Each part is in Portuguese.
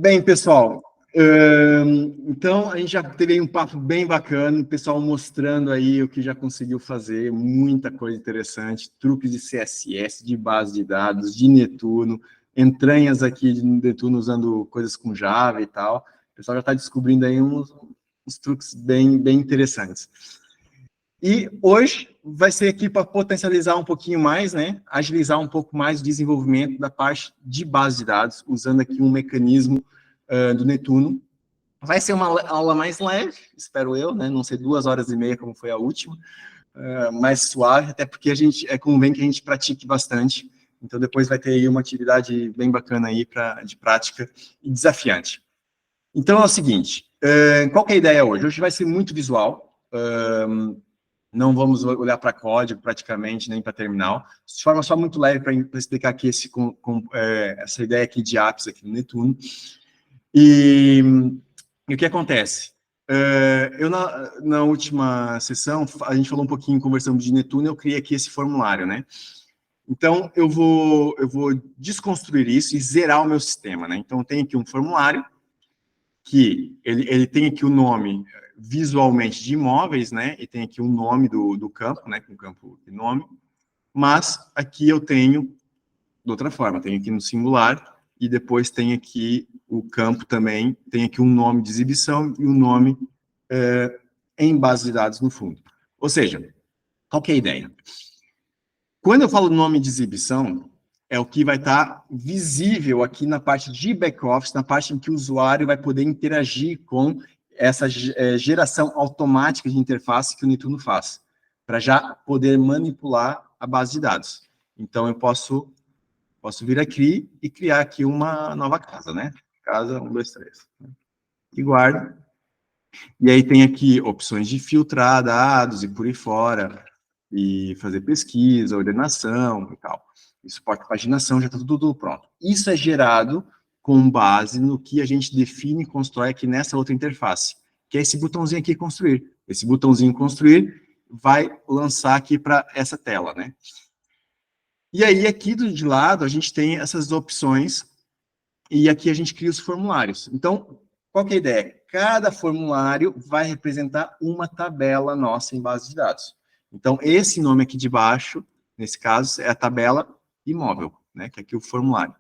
Bem, pessoal, então a gente já teve aí um papo bem bacana, o pessoal mostrando aí o que já conseguiu fazer, muita coisa interessante, truques de CSS, de base de dados, de Netuno, entranhas aqui de Netuno usando coisas com Java e tal. O pessoal já está descobrindo aí uns truques bem interessantes. E hoje vai ser aqui para potencializar um pouquinho mais, né? Agilizar um pouco mais o desenvolvimento da parte de base de dados, usando aqui um mecanismo do Netuno. Vai ser uma aula mais leve, espero eu, né? Não ser 2h30 como foi a última, mais suave, até porque a gente convém que a gente pratique bastante. Então depois vai ter aí uma atividade bem bacana aí de prática e desafiante. Então é o seguinte, qual que é a ideia hoje? Hoje vai ser muito visual. Não vamos olhar para código praticamente, nem para terminal, de forma só muito leve para explicar aqui essa ideia aqui de apps aqui no Netuno. E o que acontece? Eu, na última sessão, a gente falou um pouquinho, conversando de Netuno, eu criei aqui esse formulário, né? Então, eu vou desconstruir isso e zerar o meu sistema, né? Então, tem aqui um formulário, que ele tem aqui o nome visualmente de imóveis, né? E tem aqui o nome do campo, né? Com campo de nome. Mas aqui eu tenho de outra forma, tenho aqui no singular e depois tem aqui o campo também, tem aqui um nome de exibição e um nome em base de dados no fundo. Ou seja, qual que é a ideia? Quando eu falo nome de exibição, é o que vai estar visível aqui na parte de back-office, na parte em que o usuário vai poder interagir com essa geração automática de interface que o Netuno faz, para já poder manipular a base de dados. Então, eu posso vir aqui e criar aqui uma nova casa, né? Casa 1, 2, 3. E guardo. E aí tem aqui opções de filtrar dados e por aí fora, e fazer pesquisa, ordenação e tal. E suporte paginação, já está tudo pronto. Isso é gerado com base no que a gente define e constrói aqui nessa outra interface, que é esse botãozinho aqui, construir. Esse botãozinho construir vai lançar aqui para essa tela, né? E aí, aqui de lado, a gente tem essas opções, e aqui a gente cria os formulários. Então, qual que é a ideia? Cada formulário vai representar uma tabela nossa em base de dados. Então, esse nome aqui de baixo, nesse caso, é a tabela imóvel, né? Que é aqui o formulário.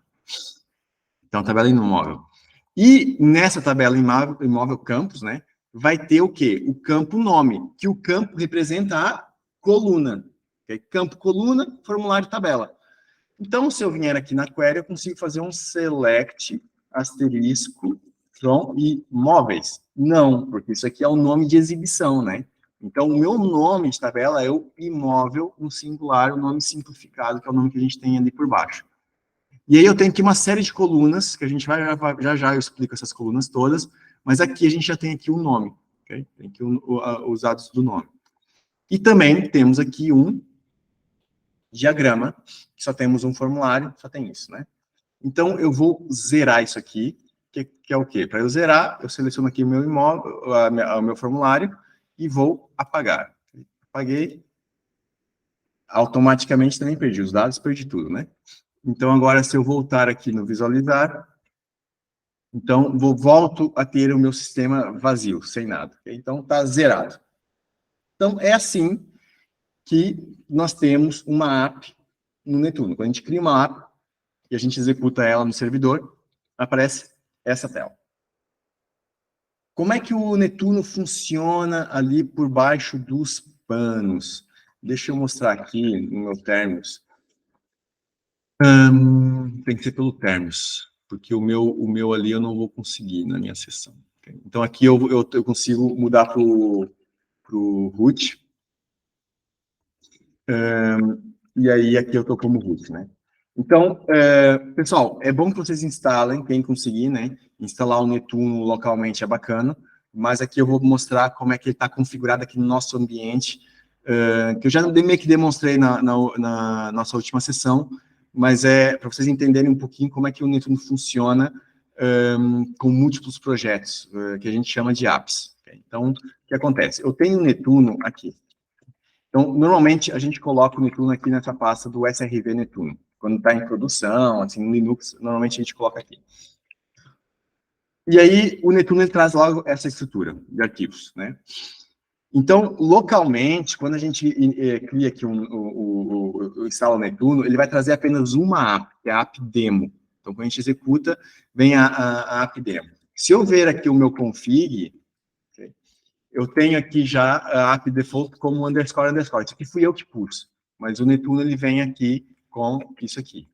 Então, tabela imóvel. E nessa tabela imóvel campos, né? Vai ter o quê? O campo nome, que o campo representa a coluna. Okay? Campo coluna, formulário tabela. Então, se eu vier aqui na query, eu consigo fazer um select asterisco from imóveis. Não, porque isso aqui é o nome de exibição, né? Então, o meu nome de tabela é o imóvel, no singular, o nome simplificado, que é o nome que a gente tem ali por baixo. E aí eu tenho aqui uma série de colunas, que a gente já eu explico essas colunas todas, mas aqui a gente já tem aqui um nome, ok? Tem aqui os dados do nome. E também temos aqui um diagrama, que só temos um formulário, só tem isso, né? Então, eu vou zerar isso aqui, que é o quê? Para eu zerar, eu seleciono aqui o meu o meu formulário e vou apagar. Apaguei, automaticamente também perdi os dados, perdi tudo, né? Então, agora, se eu voltar aqui no visualizar, então, volto a ter o meu sistema vazio, sem nada. Então, está zerado. Então, é assim que nós temos uma app no Netuno. Quando a gente cria uma app e a gente executa ela no servidor, aparece essa tela. Como é que o Netuno funciona ali por baixo dos panos? Deixa eu mostrar aqui no meu termos. Tem que ser pelo termos, porque o meu ali eu não vou conseguir na minha sessão. Okay? Então aqui eu consigo mudar para o root. E aí aqui eu estou como root, né? Então, pessoal, é bom que vocês instalem, quem conseguir, né? Instalar o Netuno localmente é bacana, mas aqui eu vou mostrar como é que ele está configurado aqui no nosso ambiente, que eu já meio que demonstrei na nossa última sessão, mas é para vocês entenderem um pouquinho como é que o Netuno funciona com múltiplos projetos, que a gente chama de apps. Okay? Então, o que acontece? Eu tenho o Netuno aqui. Então, normalmente, a gente coloca o Netuno aqui nessa pasta do SRV Netuno. Quando está em produção, assim, no Linux, normalmente a gente coloca aqui. E aí, o Netuno ele traz logo essa estrutura de arquivos, né? Então, localmente, quando a gente cria aqui instala o Netuno, ele vai trazer apenas uma app, que é a app demo. Então, quando a gente executa, vem a app demo. Se eu ver aqui o meu config, okay, eu tenho aqui já a app default como underscore, underscore. Isso aqui fui eu que pus, mas o Netuno ele vem aqui com isso aqui.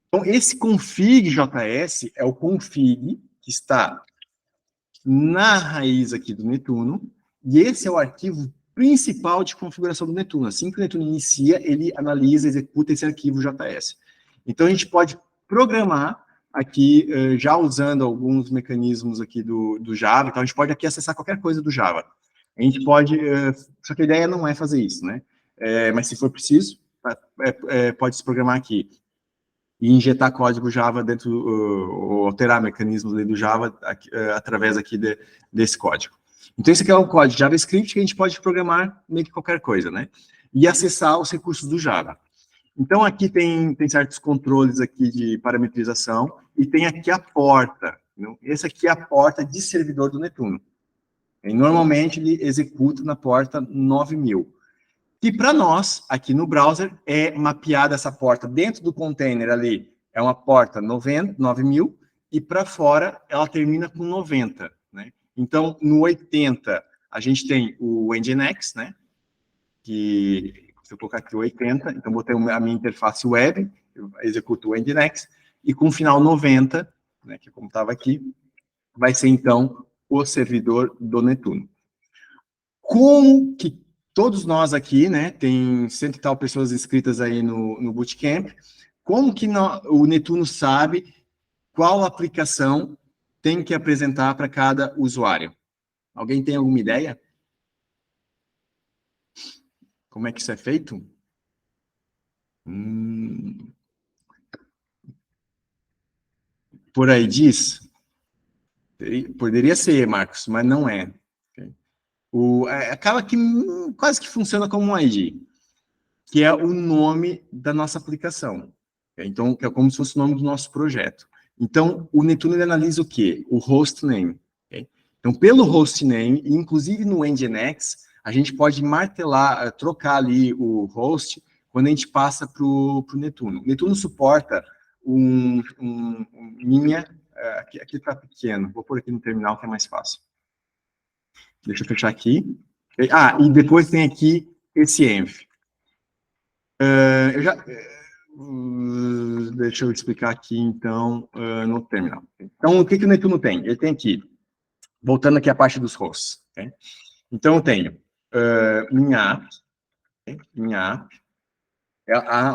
Então, esse config.js é o config que está na raiz aqui do Netuno, e esse é o arquivo principal de configuração do Netuno. Assim que o Netuno inicia, ele analisa, executa esse arquivo JS. Então, a gente pode programar aqui, já usando alguns mecanismos aqui do Java, então a gente pode aqui acessar qualquer coisa do Java. A gente pode, só que a ideia não é fazer isso, né? Mas se for preciso, pode se programar aqui e injetar código Java dentro, ou alterar mecanismos do Java através aqui desse código. Então, esse aqui é o código JavaScript que a gente pode programar meio que qualquer coisa, né? E acessar os recursos do Java. Então, aqui tem certos controles aqui de parametrização e tem aqui a porta. Essa aqui é a porta de servidor do Netuno. E, normalmente, ele executa na porta 9000. Que para nós, aqui no browser, é mapeada essa porta dentro do container ali, é uma porta 9000, e para fora ela termina com 90, né? Então, no 80, a gente tem o Nginx, né? Que, se eu colocar aqui o 80, então vou ter a minha interface web, eu executo o Nginx, e com o final 90, né, que como estava aqui, vai ser então o servidor do Netuno. Como que todos nós aqui, né, tem 100 e tal pessoas inscritas aí no Bootcamp, como que o Netuno sabe qual aplicação tem que apresentar para cada usuário? Alguém tem alguma ideia? Como é que isso é feito? Por aí diz? Poderia ser, Marcos, mas não é. Acaba que quase que funciona como um ID, que é o nome da nossa aplicação. Então, que é como se fosse o nome do nosso projeto. Então, o Netuno ele analisa o quê? O host name. Okay? Então, pelo host name, inclusive no Nginx, a gente pode martelar, trocar ali o host quando a gente passa para o Netuno. O Netuno suporta linha, aqui está pequeno, vou pôr aqui no terminal que é mais fácil. Deixa eu fechar aqui. E depois tem aqui esse env. Deixa eu explicar aqui, então, no terminal. Então, o que o Netuno tem? Ele tem aqui, voltando aqui à parte dos hosts. Okay? Então, eu tenho minha app. Okay? Minha app.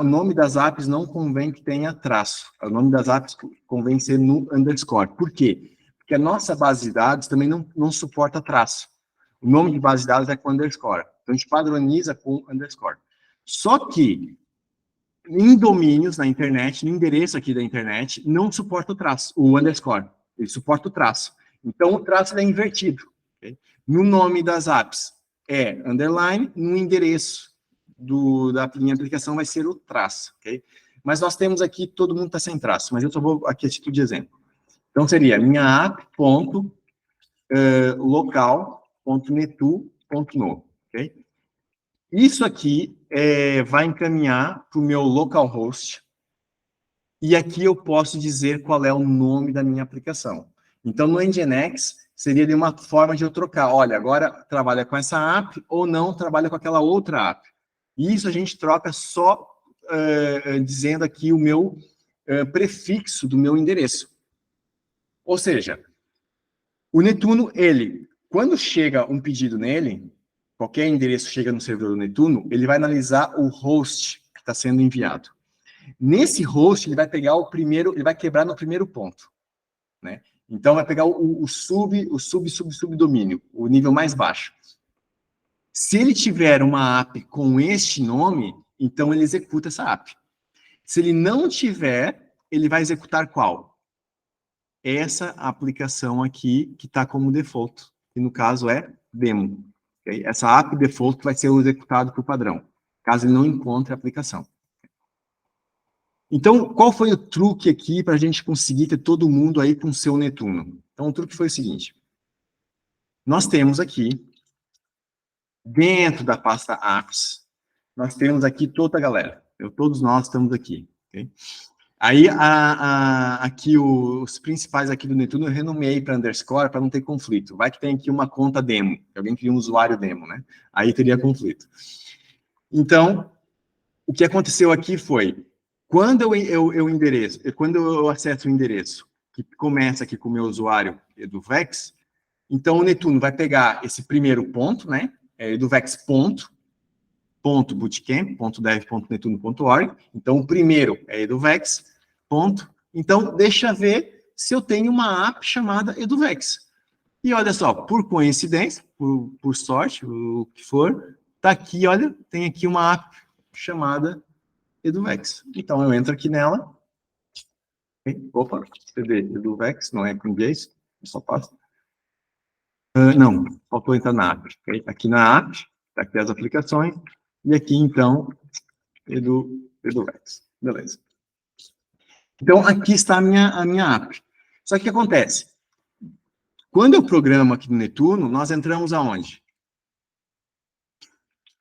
O nome das apps não convém que tenha traço. O nome das apps convém ser no underscore. Por quê? Porque a nossa base de dados também não suporta traço. O nome de base de dados é com underscore. Então, a gente padroniza com underscore. Só que, em domínios na internet, no endereço aqui da internet, não suporta o traço, o underscore. Ele suporta o traço. Então, o traço é invertido. Okay? No nome das apps é underline, no endereço da minha aplicação vai ser o traço. Okay? Mas nós temos aqui, todo mundo está sem traço, mas eu só vou aqui a título de exemplo. Então, seria minha app.local.netu.no. Ok? Isso aqui vai encaminhar para o meu localhost, e aqui eu posso dizer qual é o nome da minha aplicação. Então, no Nginx, seria de uma forma de eu trocar. Olha, agora trabalha com essa app ou não trabalha com aquela outra app. E isso a gente troca só dizendo aqui o meu prefixo do meu endereço. Ou seja, o Netuno, quando chega um pedido nele, qualquer endereço chega no servidor do Netuno, ele vai analisar o host que está sendo enviado. Nesse host, ele vai pegar ele vai quebrar no primeiro ponto, né? Então, vai pegar o subdomínio, o nível mais baixo. Se ele tiver uma app com este nome, então ele executa essa app. Se ele não tiver, ele vai executar qual? Essa aplicação aqui, que está como default, que no caso é demo. Okay? Essa app default vai ser executada por padrão, caso ele não encontre a aplicação. Então, qual foi o truque aqui para a gente conseguir ter todo mundo aí com o seu Netuno? Então, o truque foi o seguinte. Nós temos aqui, dentro da pasta apps, nós temos aqui toda a galera. Todos nós estamos aqui. Okay? Aí, aqui, os principais aqui do Netuno, eu renomeei para underscore para não ter conflito. Vai que tem aqui uma conta demo, alguém cria um usuário demo, né? Aí teria conflito. Então, o que aconteceu aqui foi, quando quando eu acesso o endereço, que começa aqui com o meu usuário EduVex, então o Netuno vai pegar esse primeiro ponto, né? eduvex.bootcamp.dev.netuno.org. Então, o primeiro é eduvex. Então, deixa eu ver se eu tenho uma app chamada eduvex. E olha só, por coincidência, por sorte, o que for, tá aqui, olha, tem aqui uma app chamada eduvex. Então, eu entro aqui nela. Opa, CD eduvex, não é com inglês, eu só passo. Não, faltou entrar na app. Okay? Aqui na app, tá aqui as aplicações, e aqui, então, eduvex. Beleza. Então, aqui está a minha app. Só que o que acontece? Quando eu programo aqui no Netuno, nós entramos aonde?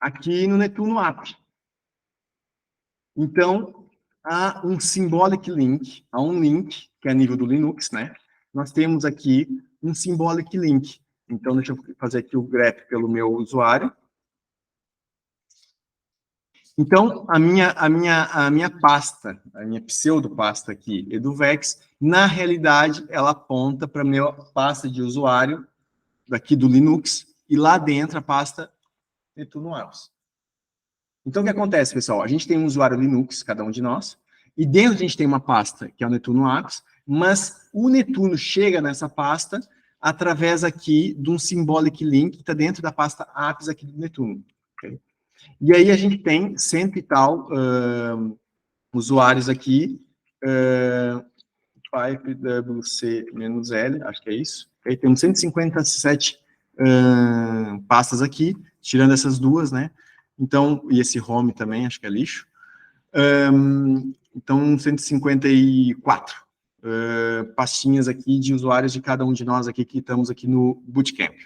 Aqui no Netuno App. Então, há um symbolic link, há um link, que é a nível do Linux, né? Nós temos aqui um symbolic link. Então, deixa eu fazer aqui o grep pelo meu usuário. Então, a minha pasta, a minha pseudo-pasta aqui, eduvex, na realidade, ela aponta para a minha pasta de usuário daqui do Linux, e lá dentro a pasta Netuno Apps. Então, o que acontece, pessoal? A gente tem um usuário Linux, cada um de nós, e dentro a gente tem uma pasta, que é o Netuno Apps, mas o Netuno chega nessa pasta através aqui de um symbolic link que está dentro da pasta apps aqui do Netuno. Okay? E aí a gente tem 100 e tal usuários aqui, pipewc-l, acho que é isso. Okay? Temos 157 pastas aqui, tirando essas duas, né? Então, e esse home também, acho que é lixo. Então, 154 pastinhas aqui de usuários de cada um de nós aqui que estamos aqui no Bootcamp.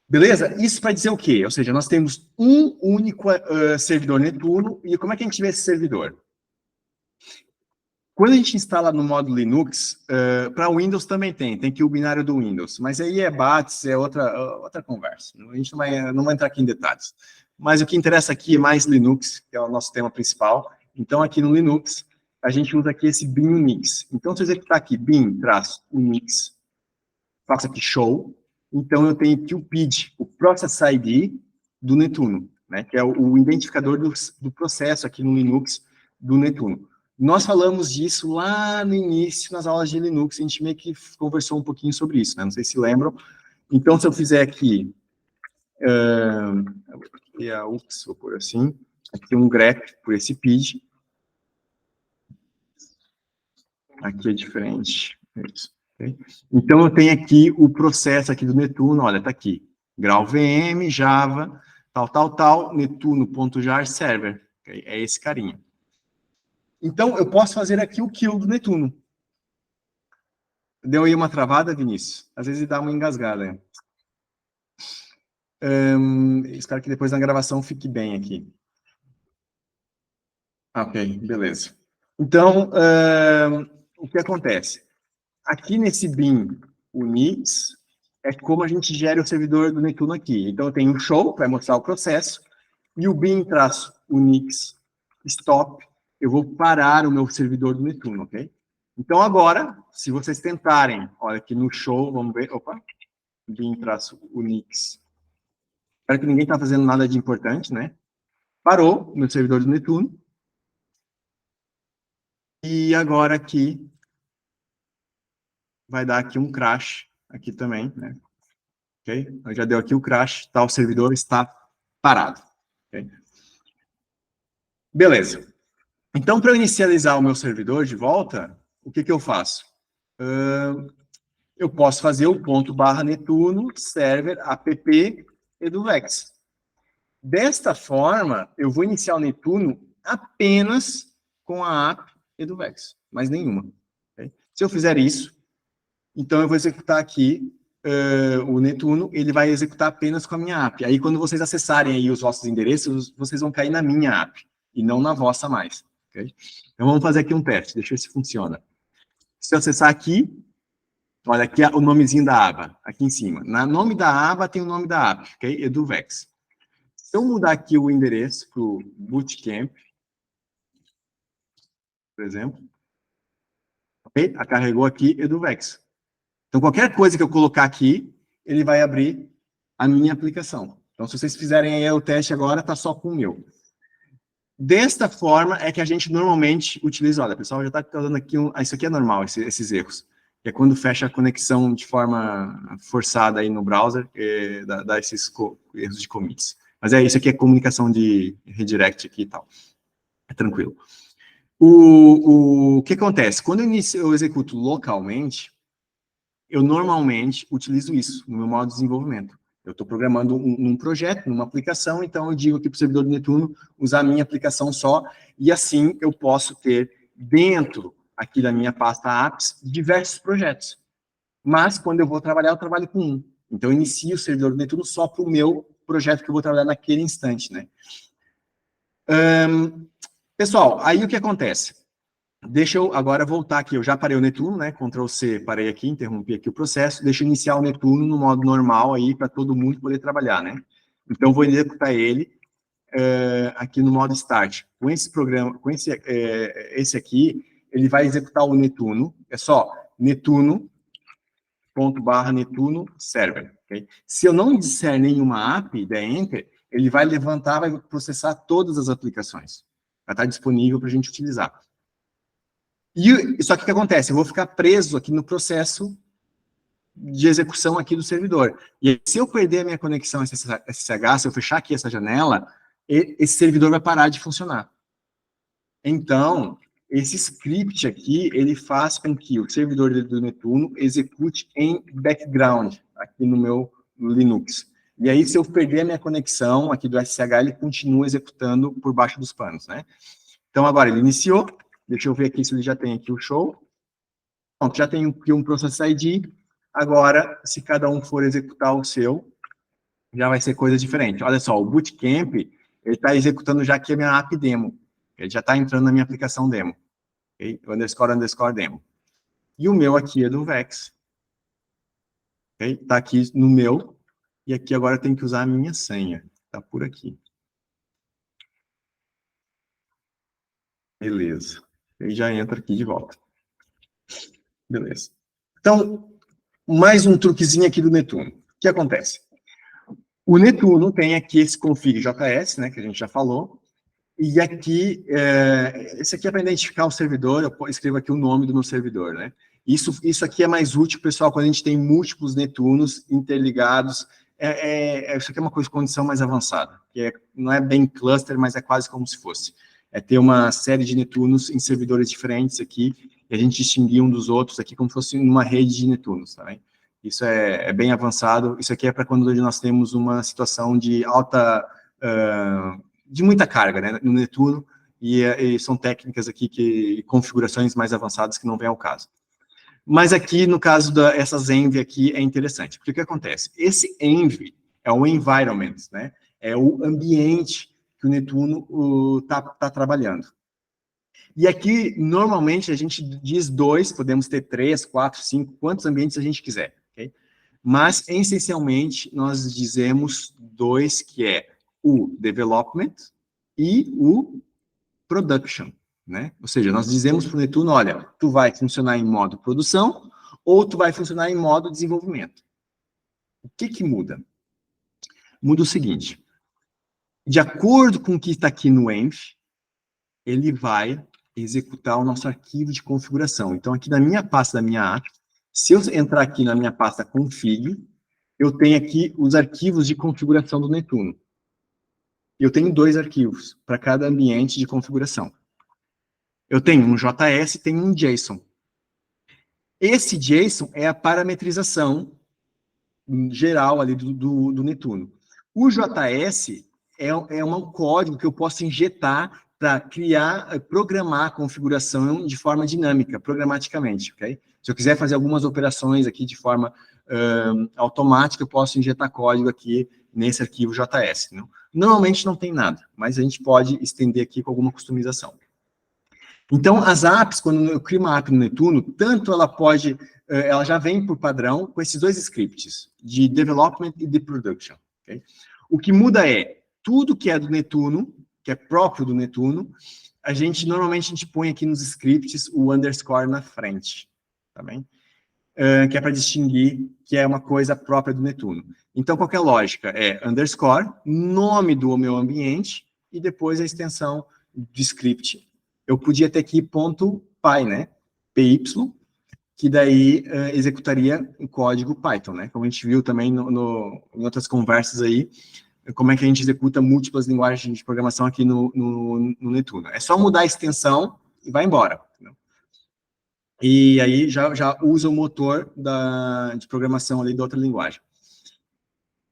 Beleza? Isso para dizer o quê? Ou seja, nós temos um único servidor Netuno, e como é que a gente vê esse servidor? Quando a gente instala no modo Linux, para Windows também tem aqui o binário do Windows, mas aí é BATS, é outra conversa. A gente não vai entrar aqui em detalhes. Mas o que interessa aqui é mais Linux, que é o nosso tema principal. Então, aqui no Linux, a gente usa aqui esse bin Unix. Então, se eu executar aqui bin-unix, faço aqui show, então eu tenho aqui o PID, o Process ID do Netuno, né, que é o identificador do processo aqui no Linux do Netuno. Nós falamos disso lá no início, nas aulas de Linux, a gente meio que conversou um pouquinho sobre isso, né? Não sei se lembram. Então, se eu fizer aqui, vou pôr assim, aqui um grep por esse PID. Aqui é diferente. É isso, okay? Então, eu tenho aqui o processo aqui do Netuno, olha, tá aqui. Grau VM, Java, tal, netuno.jar server. Okay? É esse carinha. Então, eu posso fazer aqui o kill do Netuno. Deu aí uma travada, Vinícius? Às vezes dá uma engasgada. Espero que depois na gravação fique bem aqui. Ok, beleza. Então, o que acontece? Aqui nesse bin Unix, é como a gente gera o servidor do Netuno aqui. Então, eu tenho o show, para mostrar o processo, e o bin-unix stop, eu vou parar o meu servidor do Netuno, ok? Então, agora, se vocês tentarem, olha aqui no show, vamos ver, bin-unix. Espero que ninguém está fazendo nada de importante, né? Parou o meu servidor do Netuno. E agora aqui, vai dar aqui um crash, aqui também, né? Ok? Já deu aqui o crash, tá? O servidor está parado. Okay? Beleza. Então, para eu inicializar o meu servidor de volta, o que eu faço? Eu posso fazer o /netuno server app eduvex. Desta forma, eu vou iniciar o Netuno apenas com a app EduVex, mais nenhuma. Okay? Se eu fizer isso, então eu vou executar aqui o Netuno, ele vai executar apenas com a minha app. Aí, quando vocês acessarem aí os vossos endereços, vocês vão cair na minha app, e não na vossa mais. Okay? Então, vamos fazer aqui um teste, deixa eu ver se funciona. Se eu acessar aqui, olha, aqui é o nomezinho da aba, aqui em cima. No nome da aba tem o nome da app, ok? EduVex. Se eu mudar aqui o endereço para o Bootcamp, por exemplo, ok? Carregou aqui EduVex. Então, qualquer coisa que eu colocar aqui, ele vai abrir a minha aplicação. Então, se vocês fizerem aí o teste agora, está só com o meu. Desta forma é que a gente normalmente utiliza. Olha, pessoal, já está dando aqui isso aqui é normal, esses erros. É quando fecha a conexão de forma forçada aí no browser, dá esses erros de commits. Mas isso aqui é comunicação de redirect aqui e tal. É tranquilo. O que acontece? Quando eu executo localmente, eu normalmente utilizo isso no meu modo de desenvolvimento. Eu estou programando um projeto, numa aplicação, então eu digo aqui para o servidor do Netuno usar a minha aplicação só, e assim eu posso ter dentro aqui da minha pasta apps diversos projetos. Mas quando eu vou trabalhar, eu trabalho com um. Então eu inicio o servidor do Netuno só para o meu projeto que eu vou trabalhar naquele instante, né? Pessoal, aí o que acontece? Deixa eu agora voltar aqui, eu já parei o Netuno, né? Ctrl+C, parei aqui, interrompi aqui o processo. Deixa eu iniciar o Netuno no modo normal aí, para todo mundo poder trabalhar, né? Então, vou executar ele aqui no modo Start. Com esse programa, com esse aqui, ele vai executar o Netuno. É só netuno./netuno server. Okay? Se eu não disser nenhuma app, der Enter, ele vai levantar, vai processar todas as aplicações. Vai estar disponível para a gente utilizar. Só que o que acontece? Eu vou ficar preso aqui no processo de execução aqui do servidor. E aí, se eu perder a minha conexão SSH, se eu fechar aqui essa janela, esse servidor vai parar de funcionar. Então, esse script aqui, ele faz com que o servidor do Netuno execute em background, aqui no meu Linux. E aí, se eu perder a minha conexão aqui do SSH, ele continua executando por baixo dos panos, né? Então, agora ele iniciou. Deixa eu ver aqui se ele já tem aqui o show. Pronto, já tem aqui um Process ID. Agora, se cada um for executar o seu, já vai ser coisa diferente. Olha só, o Bootcamp, ele está executando já aqui a minha app demo. Ele já está entrando na minha aplicação demo. Okay? _ demo. E o meu aqui é do Vex. Está aqui no meu. E aqui agora eu tenho que usar a minha senha. Está por aqui. Beleza. Ele já entra aqui de volta. Beleza. Então, mais um truquezinho aqui do Netuno. O que acontece? O Netuno tem aqui esse config.js, né, que a gente já falou, e aqui, esse aqui é para identificar o servidor, eu escrevo aqui o nome do meu servidor, né? Isso aqui é mais útil, pessoal, quando a gente tem múltiplos Netunos interligados, isso aqui é uma condição mais avançada, que não é bem cluster, mas é quase como se fosse. É ter uma série de Netunos em servidores diferentes aqui, e a gente distinguir um dos outros aqui como se fosse uma rede de Netunos, tá bem? Isso é bem avançado. Isso aqui é para quando nós temos uma situação de de muita carga, né, no Netuno, e são técnicas aqui, configurações mais avançadas que não vem ao caso. Mas aqui, no caso dessas env aqui, é interessante, porque o que acontece? Esse env é o environment, né, é o ambiente que o Netuno tá trabalhando. E aqui, normalmente, a gente diz 2, podemos ter 3, 4, 5, quantos ambientes a gente quiser, ok? Mas, essencialmente, nós dizemos 2, que é o development e o production, né? Ou seja, nós dizemos para o Netuno, olha, tu vai funcionar em modo produção ou tu vai funcionar em modo desenvolvimento. O que muda? Muda o seguinte, de acordo com o que está aqui no env, ele vai executar o nosso arquivo de configuração. Então, aqui na minha pasta da minha app, se eu entrar aqui na minha pasta config, eu tenho aqui os arquivos de configuração do Netuno. Eu tenho 2 arquivos para cada ambiente de configuração. Eu tenho um JS e tenho um JSON. Esse JSON é a parametrização geral ali do Netuno. O JS é um código que eu posso injetar para criar, programar a configuração de forma dinâmica, programaticamente, ok? Se eu quiser fazer algumas operações aqui de forma automática, eu posso injetar código aqui nesse arquivo JS. Não? Normalmente não tem nada, mas a gente pode estender aqui com alguma customização. Então, as apps, quando eu crio uma app no Netuno, tanto ela pode, ela já vem por padrão com esses dois scripts, de development e de production. Okay? O que muda é, tudo que é do Netuno, que é próprio do Netuno, normalmente a gente põe aqui nos scripts o underscore na frente, tá bem? Que é para distinguir que é uma coisa própria do Netuno. Então, qual que é a lógica? É underscore, nome do meu ambiente, e depois a extensão de script. Eu podia ter aqui ponto .py, né? PY, que daí executaria o código Python, né? Como a gente viu também em outras conversas aí, como é que a gente executa múltiplas linguagens de programação aqui no Netuno. É só mudar a extensão e vai embora. Né? E aí já usa o motor de programação ali da outra linguagem.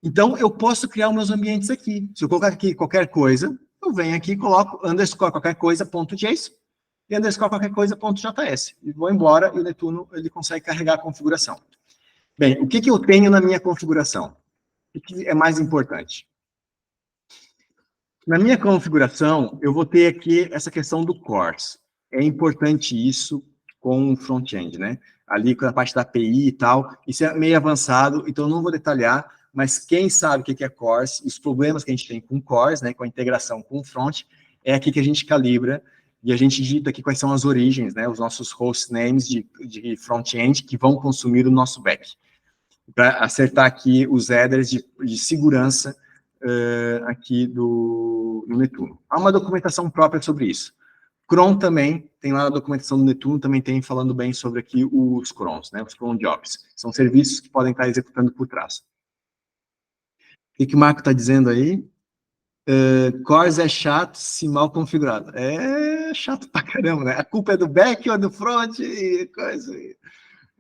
Então, eu posso criar os meus ambientes aqui. Se eu colocar aqui qualquer coisa, eu venho aqui e coloco underscore qualquer coisa, ponto .json, e underscore qualquer coisa, ponto .js. E vou embora e o Netuno ele consegue carregar a configuração. Bem, o que eu tenho na minha configuração? O que é mais importante? Na minha configuração, eu vou ter aqui essa questão do CORS. É importante isso com o front-end, né? Ali com a parte da API e tal, isso é meio avançado, então eu não vou detalhar, mas quem sabe o que é CORS, os problemas que a gente tem com CORS, né, com a integração com o front, é aqui que a gente calibra, e a gente digita aqui quais são as origens, né, os nossos host names de front-end que vão consumir o nosso back, para acertar aqui os headers de segurança aqui no Netuno. Há uma documentação própria sobre isso. Cron também, tem lá a documentação do Netuno, também tem falando bem sobre aqui os crons, né, os cron jobs. São serviços que podem estar executando por trás. O que o Marco está dizendo aí? CORS é chato se mal configurado. É chato pra caramba, né? A culpa é do back ou do front e coisa.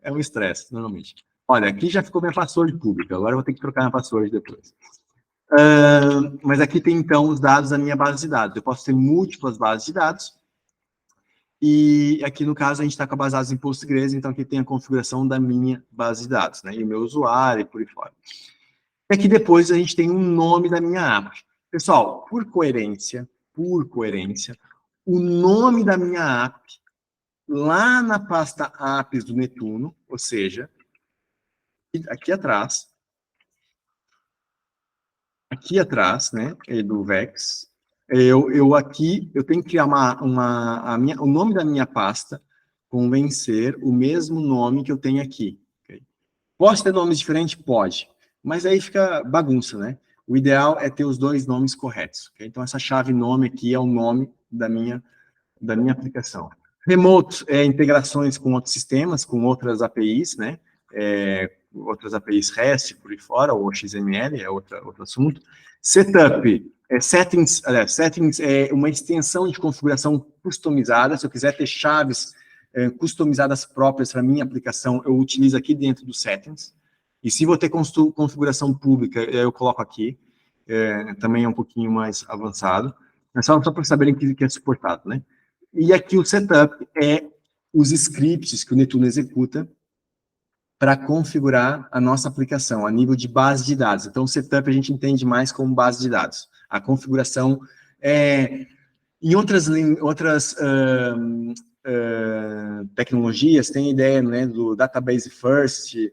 É um estresse, normalmente. Olha, aqui já ficou minha password pública, agora eu vou ter que trocar minha password depois. Mas aqui tem, então, os dados da minha base de dados. Eu posso ter múltiplas bases de dados, e aqui, no caso, a gente está com a base de dados em Postgres, então aqui tem a configuração da minha base de dados, né? E o meu usuário e por aí fora. E aqui depois a gente tem um nome da minha app. Pessoal, por coerência, o nome da minha app, lá na pasta apps do Netuno, ou seja, aqui atrás, né, do Vex, eu tenho que criar o nome da minha pasta convencer o mesmo nome que eu tenho aqui. Okay? Posso ter nomes diferentes? Pode. Mas aí fica bagunça, né? O ideal é ter os dois nomes corretos. Okay? Então, essa chave nome aqui é o nome da minha aplicação. Remote é integrações com outros sistemas, com outras APIs, né? Outras APIs REST, por aí fora, ou XML, é outro assunto. Setup, settings é uma extensão de configuração customizada. Se eu quiser ter chaves customizadas próprias para minha aplicação, eu utilizo aqui dentro do settings. E se vou ter configuração pública, eu coloco aqui. Também é um pouquinho mais avançado. É só para saberem que é suportado, né? E aqui o setup é os scripts que o Netuno executa para configurar a nossa aplicação a nível de base de dados. Então, o setup a gente entende mais como base de dados. A configuração em outras tecnologias, tem a ideia, né, do database first, e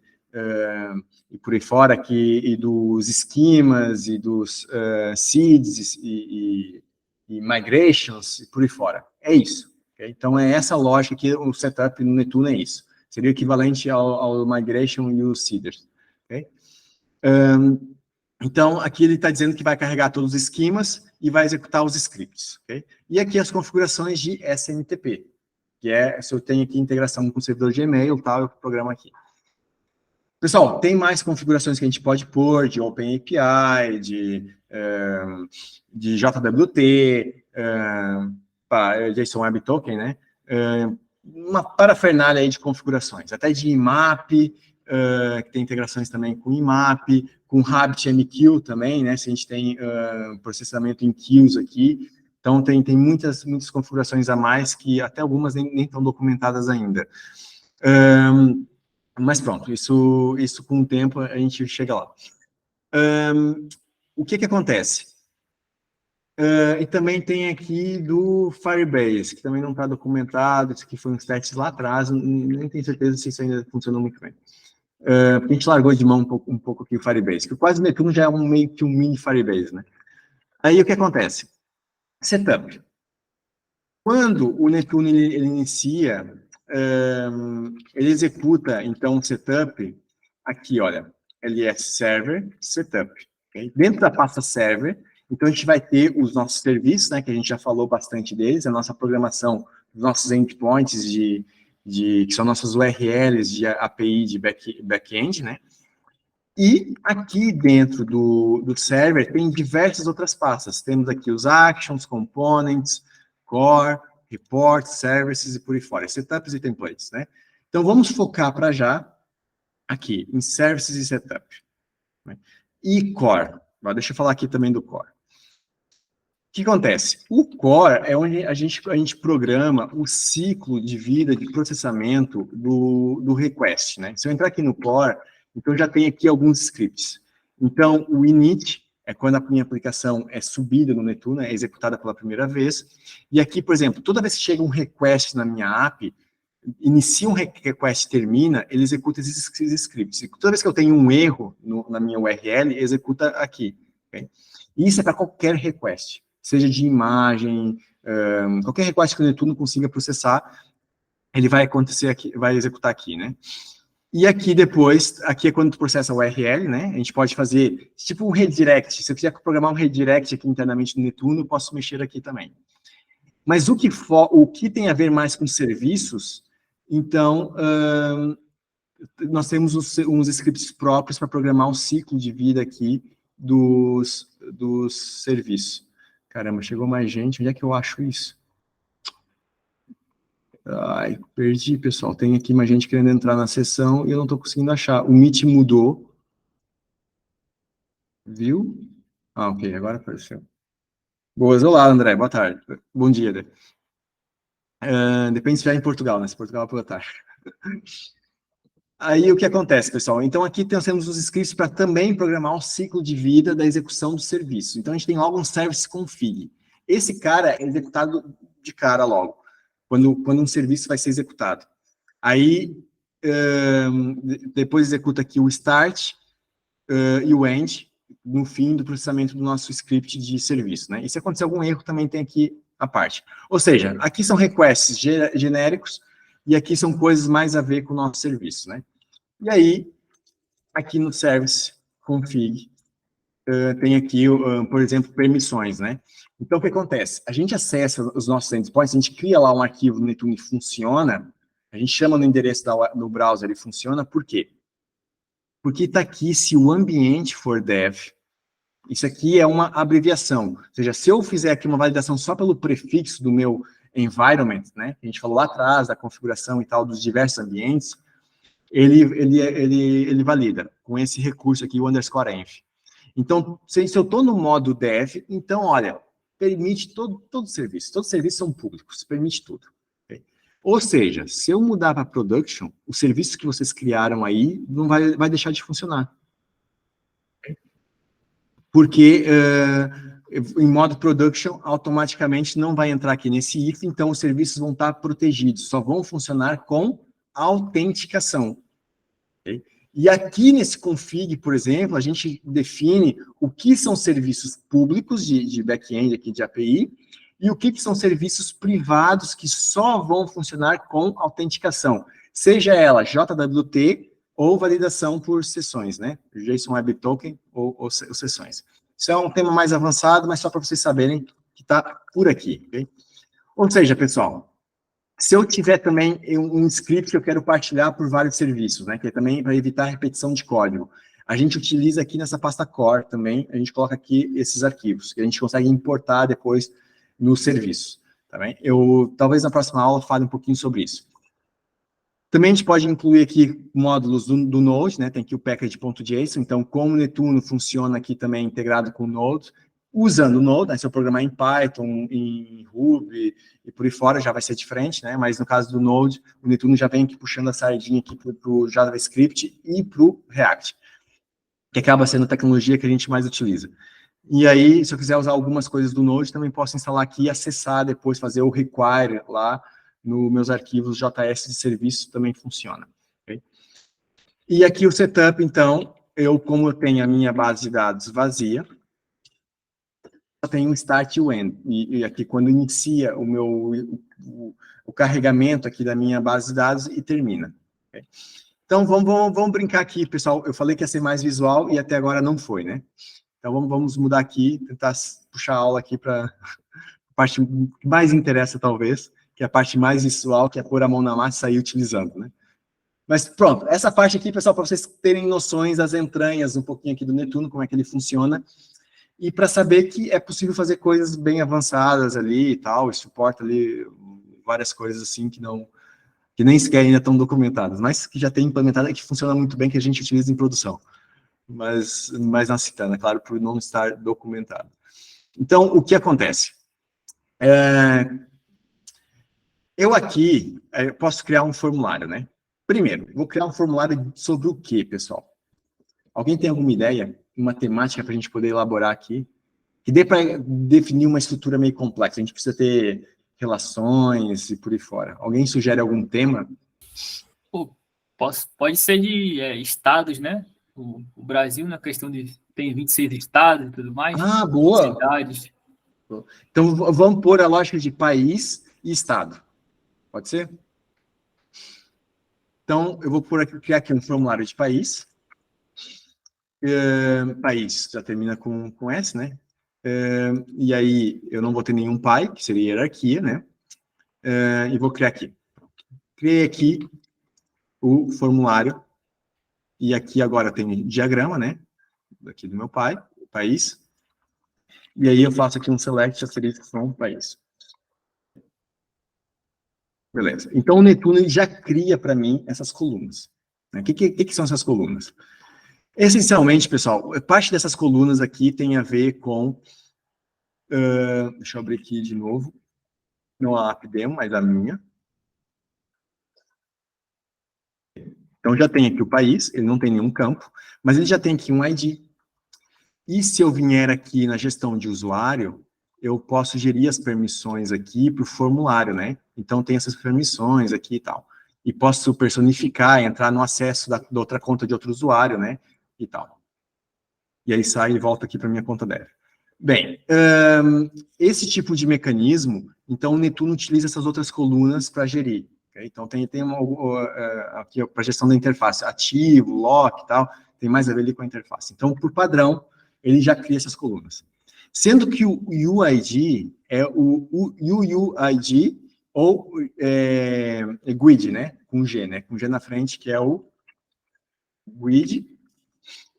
por aí fora, e dos esquemas, e dos seeds, e migrations, e por aí fora. É isso. Okay? Então, é essa lógica que o setup no Netuno é isso. Seria o equivalente ao migration e os seeders. Okay? Então, aqui ele está dizendo que vai carregar todos os esquemas e vai executar os scripts. Okay? E aqui as configurações de SNTP, que é, se eu tenho aqui integração com o servidor de e-mail, tal, eu programo aqui. Pessoal, tem mais configurações que a gente pode pôr, de OpenAPI, de JWT, JSON Web Token, né? Uma parafernália aí de configurações, até de IMAP, que tem integrações também com IMAP, com RabbitMQ também, né? Se a gente tem processamento em queues aqui, Então, tem muitas configurações a mais que até algumas nem estão documentadas ainda. Mas pronto, isso com o tempo a gente chega lá. O que acontece? E também tem aqui do Firebase, que também não está documentado, isso aqui foi uns testes lá atrás, nem tenho certeza se isso ainda funcionou muito bem. Porque a gente largou de mão um pouco aqui o Firebase, que quase o Netuno já é meio que um mini Firebase, né? Aí o que acontece? Setup. Quando o Netuno ele inicia, ele executa, então, o setup, aqui, olha, ls server setup. Okay? Dentro da pasta server, então a gente vai ter os nossos serviços, né, que a gente já falou bastante deles, a nossa programação, os nossos endpoints que são nossas URLs de API de back-end, né? E aqui dentro do server tem diversas outras pastas. Temos aqui os actions, components, core, reports, services e por aí fora, setups e templates, né? Então vamos focar para já aqui em services e setup. Né? E core. Deixa eu falar aqui também do core. O que acontece? O core é onde a gente programa o ciclo de vida de processamento do request, né? Se eu entrar aqui no core, então já tem aqui alguns scripts. Então, o init é quando a minha aplicação é subida no Netuno, é executada pela primeira vez. E aqui, por exemplo, toda vez que chega um request na minha app, inicia um request, termina, ele executa esses scripts. E toda vez que eu tenho um erro na minha URL, executa aqui. Okay? Isso é para qualquer request, seja de imagem, qualquer request que o Netuno consiga processar, ele vai acontecer aqui, vai executar aqui, né? E aqui depois, aqui é quando tu processa a URL, né? A gente pode fazer tipo um redirect. Se eu quiser programar um redirect aqui internamente no Netuno, eu posso mexer aqui também. Mas o que tem a ver mais com serviços, então, nós temos uns scripts próprios para programar um ciclo de vida aqui dos serviços. Caramba, chegou mais gente, onde é que eu acho isso? Ai, perdi, pessoal. Tem aqui mais gente querendo entrar na sessão e eu não estou conseguindo achar. O Meet mudou. Viu? Ah, ok, agora apareceu. Boas, olá, André, boa tarde. Bom dia, André. Depende se estiver em Portugal, né? Se Portugal, boa tarde. Aí, o que acontece, pessoal? Então, aqui nós temos os scripts para também programar o ciclo de vida da execução do serviço. Então, a gente tem logo um service config. Esse cara é executado de cara logo, quando um serviço vai ser executado. Aí, depois executa aqui o start e o end, no fim do processamento do nosso script de serviço, né? E se acontecer algum erro, também tem aqui a parte. Ou seja, aqui são requests genéricos e aqui são coisas mais a ver com o nosso serviço, né? E aí, aqui no service config, tem aqui, por exemplo, permissões, né? Então, o que acontece? A gente acessa os nossos endpoints, a gente cria lá um arquivo no Netuno e funciona, a gente chama no endereço do browser e funciona, por quê? Porque está aqui, se o ambiente for dev, isso aqui é uma abreviação. Ou seja, se eu fizer aqui uma validação só pelo prefixo do meu environment, né? A gente falou lá atrás da configuração e tal dos diversos ambientes, ele valida com esse recurso aqui, o _env. Então, se eu estou no modo dev, então, olha, permite todo serviço. Todos os serviços são públicos, permite tudo. Okay? Ou seja, se eu mudar para production, os serviços que vocês criaram aí não vai deixar de funcionar. Porque em modo production, automaticamente não vai entrar aqui nesse if, então os serviços vão estar protegidos, só vão funcionar com autenticação. Okay? E aqui nesse config, por exemplo, a gente define o que são serviços públicos de back-end aqui de API e o que são serviços privados que só vão funcionar com autenticação, seja ela JWT ou validação por sessões, né? JSON Web Token ou sessões. Isso é um tema mais avançado, mas só para vocês saberem que está por aqui. Okay? Ou seja, pessoal, se eu tiver também um script que eu quero partilhar por vários serviços, né, que é também para evitar repetição de código, a gente utiliza aqui nessa pasta core também, a gente coloca aqui esses arquivos, que a gente consegue importar depois no serviço, tá bem? Talvez na próxima aula fale um pouquinho sobre isso. Também a gente pode incluir aqui módulos do Node, né, tem aqui o package.json, então como o Netuno funciona aqui também integrado com o Node, usando o Node, né? Se eu programar em Python, em Ruby e por aí fora, já vai ser diferente, né? Mas no caso do Node, o Netuno já vem aqui puxando a sardinha aqui para o JavaScript e para o React, que acaba sendo a tecnologia que a gente mais utiliza. E aí, se eu quiser usar algumas coisas do Node, também posso instalar aqui e acessar depois, fazer o require lá nos meus arquivos JS de serviço, também funciona. Okay? E aqui o setup, então, como eu tenho a minha base de dados vazia, eu tenho um start e o end. E aqui, quando inicia o carregamento aqui da minha base de dados e termina. Okay? Então, vamos brincar aqui, pessoal. Eu falei que ia ser mais visual e até agora não foi, né? Então, vamos mudar aqui, tentar puxar a aula aqui para a parte que mais interessa, talvez, que é a parte mais visual, que é pôr a mão na massa e sair utilizando, né? Mas pronto, essa parte aqui, pessoal, para vocês terem noções das entranhas, um pouquinho aqui do Netuno, como é que ele funciona, e para saber que é possível fazer coisas bem avançadas ali e tal, e suporta ali várias coisas assim que nem sequer ainda estão documentadas, mas que já tem implementada e que funciona muito bem, que a gente utiliza em produção. Mas na Citana, claro, por não estar documentado. Então, o que acontece? Eu aqui posso criar um formulário, né? Primeiro, vou criar um formulário sobre o quê, pessoal? Alguém tem alguma ideia? Uma temática para a gente poder elaborar aqui? Que dê para definir uma estrutura meio complexa. A gente precisa ter relações e por aí fora. Alguém sugere algum tema? Pô, pode ser de estados, né? O Brasil, na questão de tem 26 estados e tudo mais, Ah, boa! cidades. Então, vamos pôr a lógica de país e estado. Pode ser? Então, eu vou criar aqui um formulário de país. País já termina com S, né? E aí, eu não vou ter nenhum pai, que seria hierarquia, né? E vou criar aqui. Criei aqui o formulário. E aqui agora tem diagrama, né? Aqui do meu pai, país. E aí eu faço aqui um select asterisco from país. Beleza. Então o Netuno já cria para mim essas colunas. O que são essas colunas? Essencialmente, pessoal, parte dessas colunas aqui tem a ver com... deixa eu abrir aqui de novo. Não a app demo, mas a minha. Então já tem aqui o país, ele não tem nenhum campo, mas ele já tem aqui um ID. E se eu vier aqui na gestão de usuário, eu posso gerir as permissões aqui para o formulário, né? Então tem essas permissões aqui e tal. E posso personificar, entrar no acesso da outra conta de outro usuário, né? E tal. E aí sai e volta aqui para minha conta dev. Bem, esse tipo de mecanismo, então o Netuno utiliza essas outras colunas para gerir. Okay? Então tem aqui para gestão da interface, ativo, lock e tal, tem mais a ver ali com a interface. Então, por padrão, ele já cria essas colunas. Sendo que o UID é o UUID ou GUID, né? Com G, né? Com G na frente, que é o GUID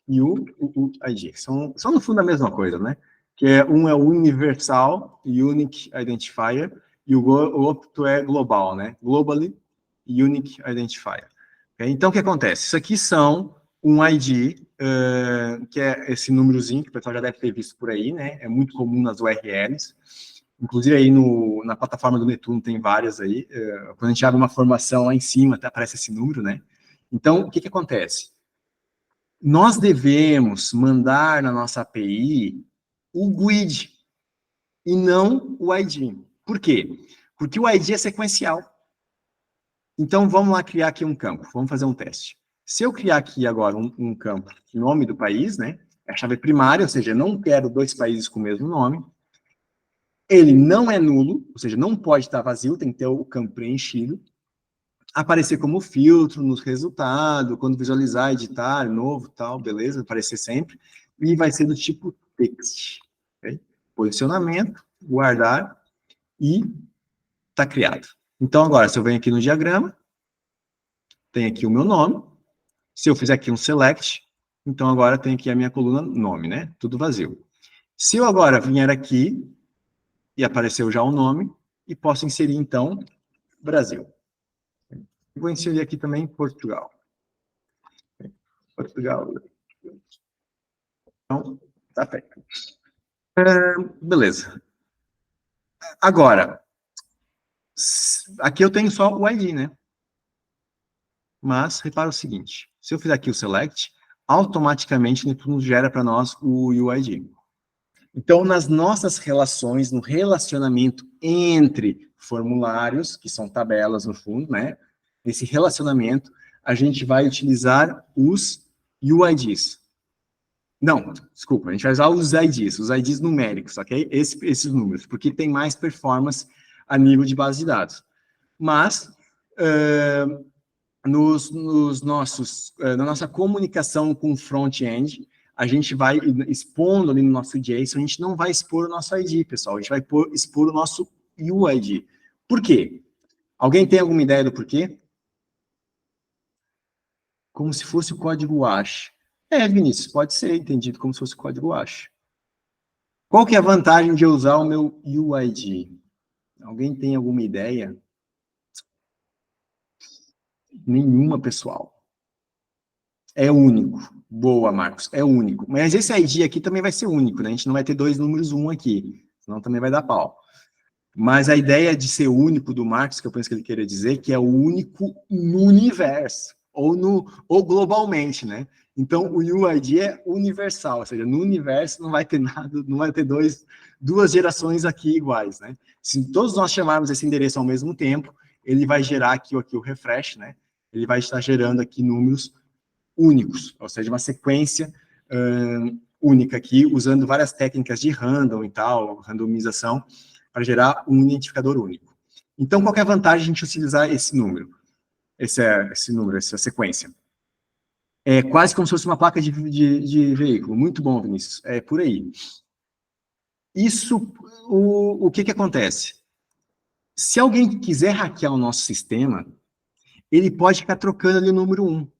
e o UUID. São no fundo a mesma coisa, né? Que um é o Universal Unique Identifier e o outro é global, né? Globally Unique Identifier. Okay? Então, o que acontece? Isso aqui são um ID, que é esse númerozinho que o pessoal já deve ter visto por aí, né? É muito comum nas URLs. Inclusive aí na plataforma do Netuno tem várias aí. Quando a gente abre uma formação lá em cima, até aparece esse número, né? Então, o que acontece? Nós devemos mandar na nossa API o GUID e não o ID. Por quê? Porque o ID é sequencial. Então, vamos lá criar aqui um campo. Vamos fazer um teste. Se eu criar aqui agora um campo, nome do país, né? É a chave primária, ou seja, eu não quero dois países com o mesmo nome. Ele não é nulo, ou seja, não pode estar vazio, tem que ter o campo preenchido. Aparecer como filtro nos resultados, quando visualizar, editar, novo, tal, beleza, aparecer sempre. E vai ser do tipo text. Okay? Posicionamento, guardar e está criado. Então, agora, se eu venho aqui no diagrama, tem aqui o meu nome. Se eu fizer aqui um select, então agora tem aqui a minha coluna nome, né? Tudo vazio. Se eu agora vier aqui e apareceu já o nome, e posso inserir, então, Brasil. Vou inserir aqui também Portugal. Portugal. Então, tá feito. Beleza. Agora, aqui eu tenho só o ID, né? Mas repara o seguinte, se eu fizer aqui o select, automaticamente Netuno gera para nós o UID. Então, nas nossas relações, no relacionamento entre formulários, que são tabelas no fundo, né? Nesse relacionamento, a gente vai utilizar os UIDs. Não, desculpa, a gente vai usar os IDs numéricos, ok? Esses números, porque tem mais performance a nível de base de dados. Mas, na nossa comunicação com o front-end, a gente vai expondo ali no nosso JSON, a gente não vai expor o nosso ID, pessoal, a gente vai expor o nosso UID. Por quê? Alguém tem alguma ideia do porquê? Como se fosse o código ASH. Vinícius, pode ser entendido como se fosse o código ASH. Qual que é a vantagem de eu usar o meu UID? Alguém tem alguma ideia? Nenhuma, pessoal. É único. Boa, Marcos. É único. Mas esse ID aqui também vai ser único, né? A gente não vai ter dois números 1 aqui. Senão também vai dar pau. Mas a ideia de ser único do Marcos, que eu penso que ele queria dizer, que é o único no universo. Ou globalmente, né? Então, o UID é universal. Ou seja, no universo não vai ter nada, não vai ter duas gerações aqui iguais, né? Se todos nós chamarmos esse endereço ao mesmo tempo, ele vai gerar aqui o refresh, né? Ele vai estar gerando aqui números únicos, ou seja, uma sequência única aqui, usando várias técnicas de random e tal, randomização, para gerar um identificador único. Então, qual é a vantagem de a gente utilizar esse número? Essa sequência? É quase como se fosse uma placa de veículo. Muito bom, Vinícius. É por aí. Isso, o que acontece? Se alguém quiser hackear o nosso sistema, ele pode ficar trocando ali o número 1.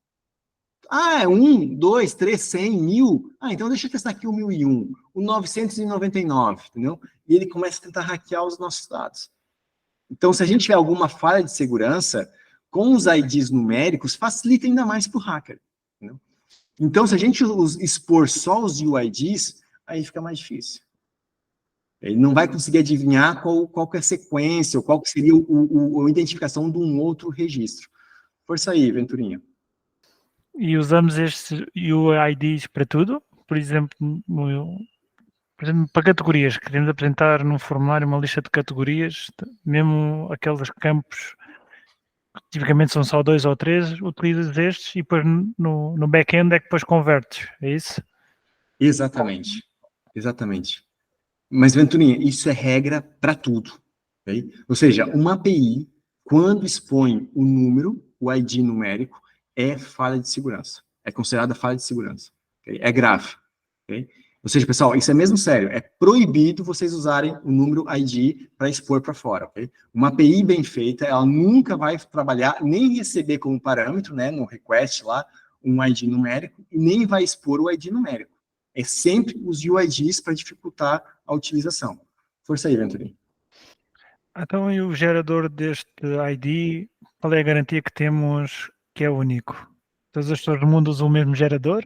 É 1, 2, 3, 100, 1000. Então deixa eu testar aqui o 1001, o 999, entendeu? E ele começa a tentar hackear os nossos dados. Então, se a gente tiver alguma falha de segurança, com os IDs numéricos, facilita ainda mais para o hacker. Entendeu? Então, se a gente expor só os UIDs, aí fica mais difícil. Ele não vai conseguir adivinhar qual que é a sequência, ou qual que seria a identificação de um outro registro. Força aí, Venturinha. E usamos estes UIDs para tudo? Por exemplo, para categorias, queremos apresentar num formulário uma lista de categorias, mesmo aqueles campos que tipicamente são só 2 ou 3, utilizas estes e depois no back-end é que depois convertes, é isso? Exatamente, exatamente. Mas, Venturinha, isso é regra para tudo. Okay? Ou seja, uma API, quando expõe o número, o ID numérico, é falha de segurança. É considerada falha de segurança. Okay? É grave. Okay? Ou seja, pessoal, isso é mesmo sério. É proibido vocês usarem o número ID para expor para fora. Okay? Uma API bem feita, ela nunca vai trabalhar, nem receber como parâmetro, né, no request lá, um ID numérico, e nem vai expor o ID numérico. É sempre os UIDs para dificultar a utilização. Força aí, Venturinho. Então, e o gerador deste ID, qual é a garantia que temos que é único? Todas as pessoas do mundo usam o mesmo gerador?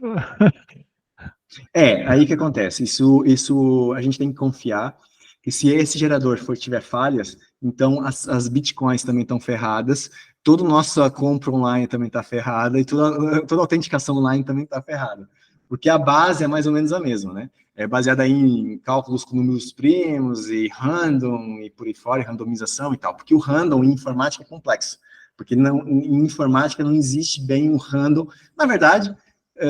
Aí que acontece. Isso a gente tem que confiar que se esse gerador tiver falhas, então as bitcoins também estão ferradas, toda nossa compra online também está ferrada e toda a autenticação online também está ferrada. Porque a base é mais ou menos a mesma, né? É baseada em cálculos com números primos e random e por aí fora, e randomização e tal. Porque o random em informática é complexo. Porque em informática não existe bem um random. Na verdade,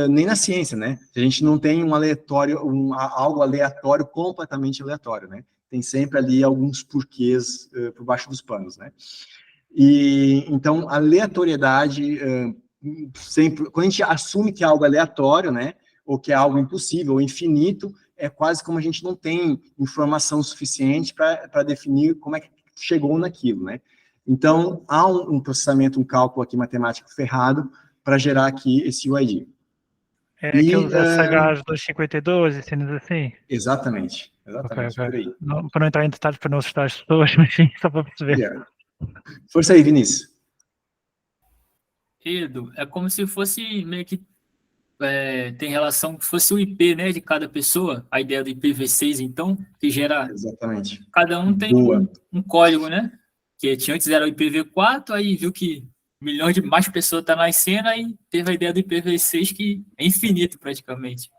nem na ciência, né? A gente não tem um aleatório, algo aleatório, completamente aleatório, né? Tem sempre ali alguns porquês por baixo dos panos, né? E então a aleatoriedade sempre, quando a gente assume que é algo aleatório, né? Ou que é algo impossível, ou infinito, é quase como a gente não tem informação suficiente para definir como é que chegou naquilo, né? Então há um processamento, um cálculo aqui matemático ferrado para gerar aqui esse UID. É aqueles SHs 252 e cenas assim? Exatamente, Okay. por aí. Não, para não entrar em detalhes para não assustar as pessoas, mas sim, só para perceber. Yeah. Força aí, Vinícius. Edu, é como se fosse meio que tem relação, se fosse o IP, né, de cada pessoa, a ideia do IPv6, então, que gera, Exatamente. cada um tem Boa. um código, né? Que antes era o IPv4, aí viu que milhões de mais pessoas estão nascendo, aí teve a ideia do IPv6, que é infinito praticamente.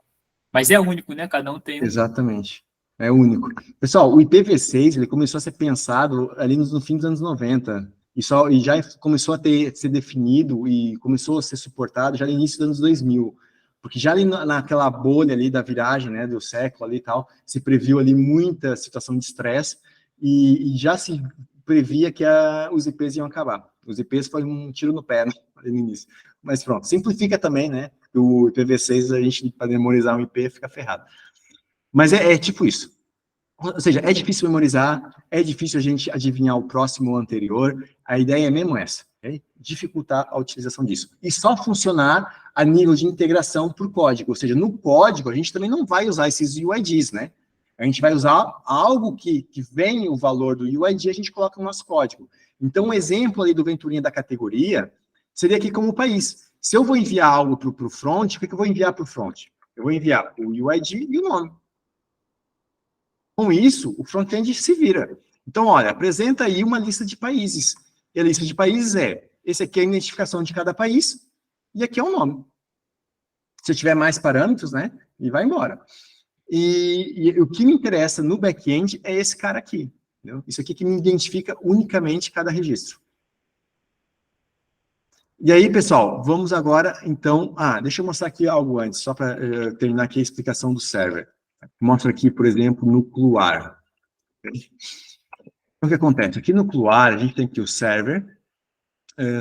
Mas é único, né? Cada um tem um. Exatamente. É único. Pessoal, o IPv6 ele começou a ser pensado ali no fim dos anos 90 e já começou a ser definido e começou a ser suportado já no início dos anos 2000, porque já ali naquela bolha ali da viragem, né, do século ali e tal, se previu ali muita situação de estresse e já se previa que os IPs iam acabar. Os IPs foi um tiro no pé, né, ali no início. Mas pronto, simplifica também, né? O IPv6, a gente, para memorizar um IP, fica ferrado. Mas é tipo isso. Ou seja, é difícil memorizar, é difícil a gente adivinhar o próximo ou anterior. A ideia é mesmo essa, okay? Dificultar a utilização disso. E só funcionar a nível de integração por código. Ou seja, no código, a gente também não vai usar esses UIDs, né? A gente vai usar algo que vem o valor do UID, a gente coloca no nosso código. Então, um exemplo ali do Venturinha da categoria seria aqui como país. Se eu vou enviar algo para o front, o que eu vou enviar para o front? Eu vou enviar o UID e o nome. Com isso, o front-end se vira. Então, olha, apresenta aí uma lista de países. E a lista de países esse aqui é a identificação de cada país, e aqui é o nome. Se eu tiver mais parâmetros, né, e vai embora. E o que me interessa no back-end é esse cara aqui. Entendeu? Isso aqui que me identifica unicamente cada registro. E aí, pessoal, vamos agora, então... deixa eu mostrar aqui algo antes, só para terminar aqui a explicação do server. Mostra aqui, por exemplo, no Kluar. Então, o que acontece? Aqui no Kluar, a gente tem aqui o server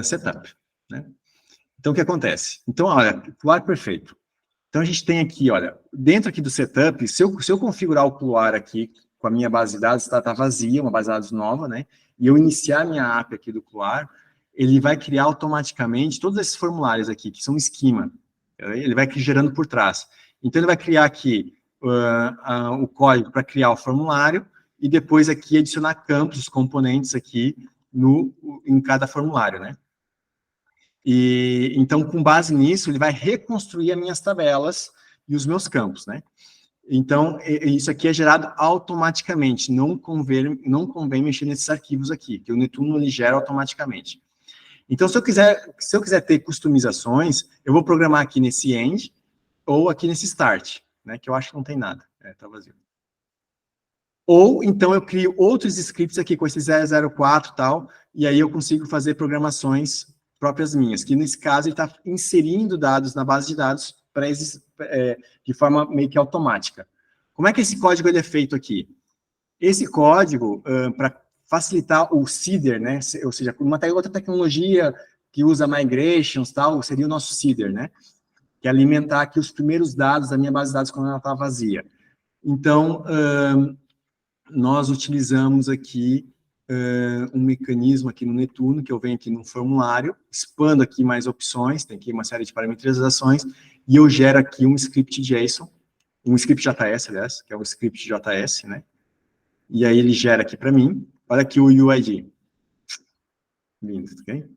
setup, né? Então, o que acontece? Então, olha, Kluar perfeito. Então, a gente tem aqui, olha, dentro aqui do setup, se eu configurar o Kluar aqui com a minha base de dados, está vazia, uma base de dados nova, né? E eu iniciar a minha app aqui do Kluar, ele vai criar automaticamente todos esses formulários aqui, que são esquema. Ele vai gerando por trás. Então, ele vai criar aqui o código para criar o formulário e depois aqui adicionar campos, os componentes aqui em cada formulário, né? E então, com base nisso, ele vai reconstruir as minhas tabelas e os meus campos, né? Então, isso aqui é gerado automaticamente, não convém mexer nesses arquivos aqui, que o Netuno ele gera automaticamente. Então, se eu quiser ter customizações, eu vou programar aqui nesse end ou aqui nesse start, né, que eu acho que não tem nada, tá vazio. Ou, então, eu crio outros scripts aqui com esse 004 e tal, e aí eu consigo fazer programações próprias minhas, que nesse caso ele está inserindo dados na base de dados de forma meio que automática. Como é que esse código ele é feito aqui? Esse código, para facilitar o seeder, né, ou seja, uma outra tecnologia que usa migrations tal, seria o nosso seeder, né? Que é alimentar aqui os primeiros dados da minha base de dados quando ela está vazia. Então, nós utilizamos aqui um mecanismo aqui no Netuno, que eu venho aqui no formulário, expando aqui mais opções, tem aqui uma série de parametrizações, e eu gero aqui um script JSON, um script JS, aliás, que é um script JS, né? E aí ele gera aqui para mim, olha aqui o UID. Lindo, ok?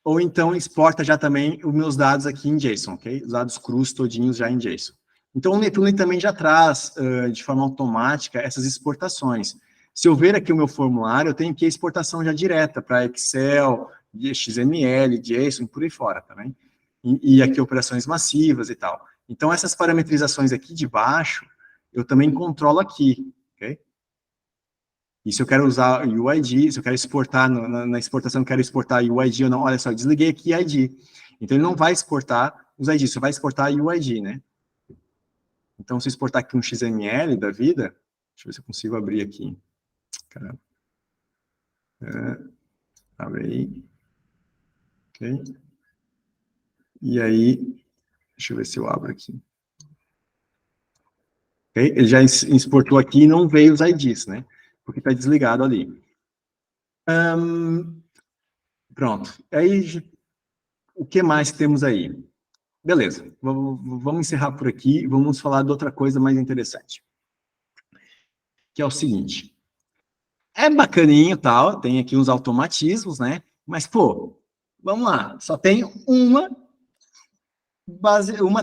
Ou então exporta já também os meus dados aqui em JSON, ok? Os dados crus todinhos já em JSON. Então, o Netuno também já traz, de forma automática, essas exportações. Se eu ver aqui o meu formulário, eu tenho aqui a exportação já direta para Excel, XML, JSON, por aí fora, tá bem? E aqui operações massivas e tal. Então, essas parametrizações aqui de baixo, eu também controlo aqui, ok? E se eu quero usar UID, se eu quero exportar, na exportação eu quero exportar UID ou não, olha só, eu desliguei aqui ID. Então, ele não vai exportar os IDs, só vai exportar UID, né? Então, se eu exportar aqui um XML da vida, deixa eu ver se eu consigo abrir aqui. Caramba. Abre aí. Ok. E aí, deixa eu ver se eu abro aqui. Okay? Ele já exportou aqui e não veio os IDs, né? Porque está desligado ali. Pronto. Aí, o que mais temos aí? Beleza. Vamos encerrar por aqui e vamos falar de outra coisa mais interessante. Que é o seguinte. É bacaninho e tal, tem aqui uns automatismos, né? Mas, pô, vamos lá, só tem uma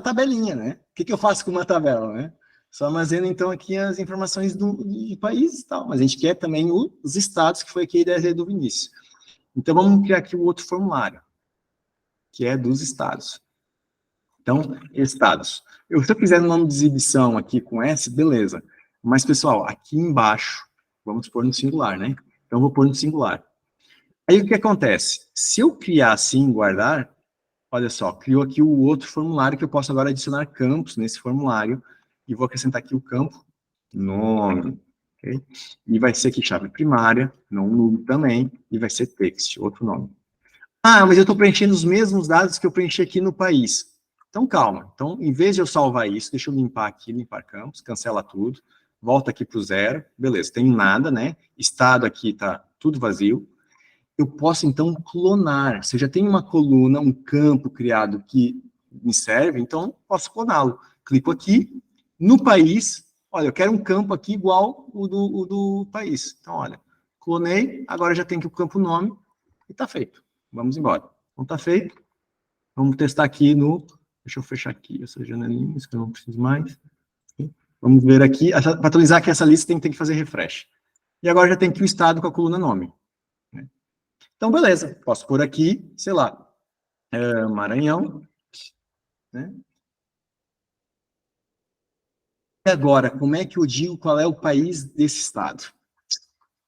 tabelinha, né? O que eu faço com uma tabela, né? Só armazena, então, aqui as informações de países e tal, mas a gente quer também os estados, que foi aqui a ideia do Vinícius. Então, vamos criar aqui o outro formulário, que é dos estados. Então, estados. Se eu quiser o nome de exibição aqui com S, beleza. Mas, pessoal, aqui embaixo, vamos pôr no singular, né? Então, eu vou pôr no singular. Aí, o que acontece? Se eu criar assim, guardar, olha só, criou aqui o outro formulário, que eu posso agora adicionar campos nesse formulário, e vou acrescentar aqui o campo nome, ok? E vai ser aqui chave primária, não nulo também, e vai ser text, outro nome. Ah, mas eu estou preenchendo os mesmos dados que eu preenchi aqui no país. Então, calma. Então, em vez de eu salvar isso, deixa eu limpar aqui, limpar campos, cancela tudo, volta aqui para o 0, beleza, tem nada, né? Estado aqui está tudo vazio. Eu posso, então, clonar. Se eu já tenho uma coluna, um campo criado que me serve, então, posso cloná-lo. Clico aqui, no país, olha, eu quero um campo aqui igual o do país. Então, olha, clonei, agora já tem aqui o campo nome, e está feito. Vamos embora. Então, está feito. Vamos testar aqui no... Deixa eu fechar aqui essa janelinha, que eu não preciso mais. Vamos ver aqui. Para atualizar aqui essa lista, tem que fazer refresh. E agora já tem aqui o estado com a coluna nome. Então, beleza. Posso pôr aqui, sei lá, Maranhão. Né? E agora, como é que eu digo qual é o país desse estado?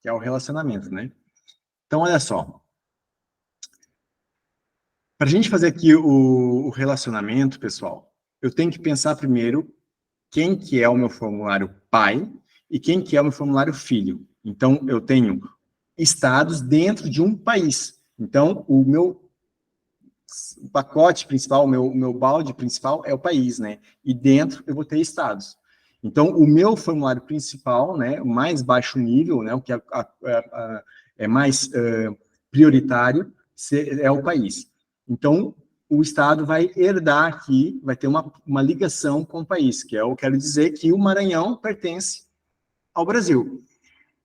Que é o relacionamento, né? Então, olha só. Para a gente fazer aqui o relacionamento, pessoal, eu tenho que pensar primeiro quem que é o meu formulário pai e quem que é o meu formulário filho. Então, eu tenho estados dentro de um país. Então, o meu pacote principal, o meu balde principal é o país, né? E dentro eu vou ter estados. Então, o meu formulário principal, né, o mais baixo nível, né, o que é mais prioritário, é o país. Então, o Estado vai herdar aqui, vai ter uma ligação com o país, que eu quero dizer que o Maranhão pertence ao Brasil.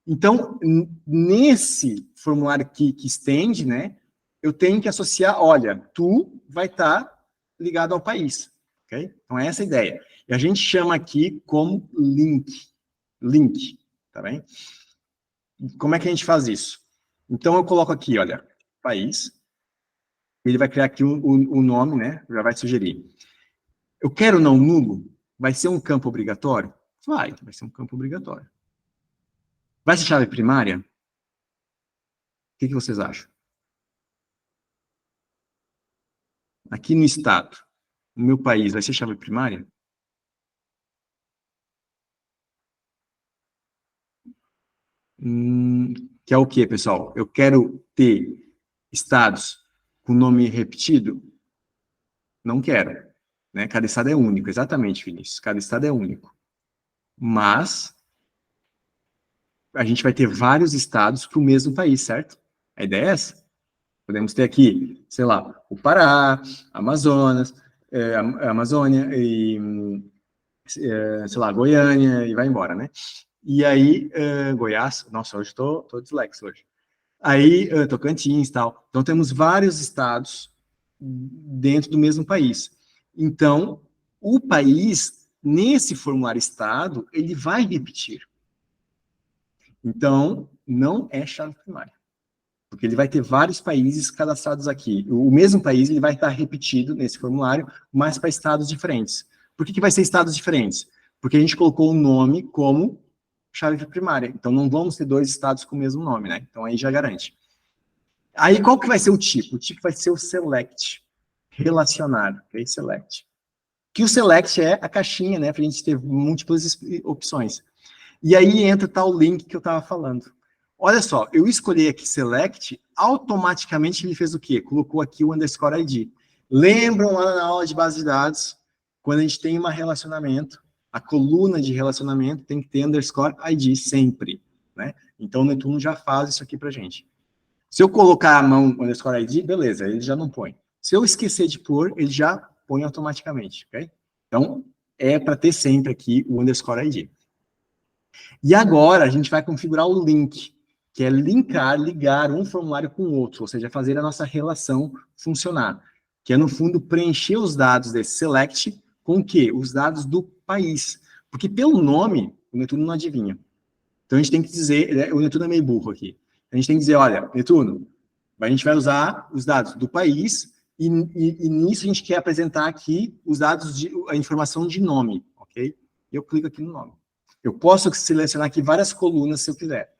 Então, nesse formulário que estende, né, eu tenho que associar, olha, tu vai estar ligado ao país, ok? Então, é essa a ideia. E a gente chama aqui como link, tá bem? Como é que a gente faz isso? Então, eu coloco aqui, olha, país, ele vai criar aqui o nome, né, já vai sugerir. Eu quero não nulo, vai ser um campo obrigatório? Vai ser um campo obrigatório. Vai ser chave primária? O que vocês acham? Aqui no estado, no meu país, vai ser chave primária? Que é o quê, pessoal? Eu quero ter estados com nome repetido? Não quero. Né? Cada estado é único, exatamente, Vinícius. Cada estado é único. Mas a gente vai ter vários estados para o mesmo país, certo? A ideia é essa. Podemos ter aqui, sei lá, o Pará, Amazonas, Amazônia, e, sei lá, Goiânia, e vai embora, né? E aí, Goiás, nossa, hoje estou dislexo hoje. Aí, Tocantins e tal. Então, temos vários estados dentro do mesmo país. Então, o país, nesse formulário estado, ele vai repetir. Então, não é chave primária. Porque ele vai ter vários países cadastrados aqui. O mesmo país ele vai estar repetido nesse formulário, mas para estados diferentes. Por que vai ser estados diferentes? Porque a gente colocou o nome como chave primária. Então, não vamos ter dois estados com o mesmo nome, né? Então, aí já garante. Aí, qual que vai ser o tipo? O tipo vai ser o select. Relacionar, ok? Select. Que o select é a caixinha, né? Para a gente ter múltiplas opções. E aí entra tal link que eu estava falando. Olha só, eu escolhi aqui select, automaticamente ele fez o quê? Colocou aqui o underscore ID. Lembram lá na aula de base de dados, quando a gente tem um relacionamento, a coluna de relacionamento tem que ter underscore ID sempre, né? Então o Netuno já faz isso aqui pra gente. Se eu colocar a mão underscore ID, beleza, ele já não põe. Se eu esquecer de pôr, ele já põe automaticamente, ok? Então, é para ter sempre aqui o underscore ID. E agora, a gente vai configurar o link. que é ligar um formulário com o outro, ou seja, fazer a nossa relação funcionar, que é, no fundo, preencher os dados desse select com o quê? Os dados do país. Porque pelo nome, o Netuno não adivinha. Então a gente tem que dizer, o Netuno é meio burro aqui. A gente tem que dizer, olha, Netuno, a gente vai usar os dados do país e nisso a gente quer apresentar aqui os dados, a informação de nome, ok? Eu clico aqui no nome. Eu posso selecionar aqui várias colunas se eu quiser,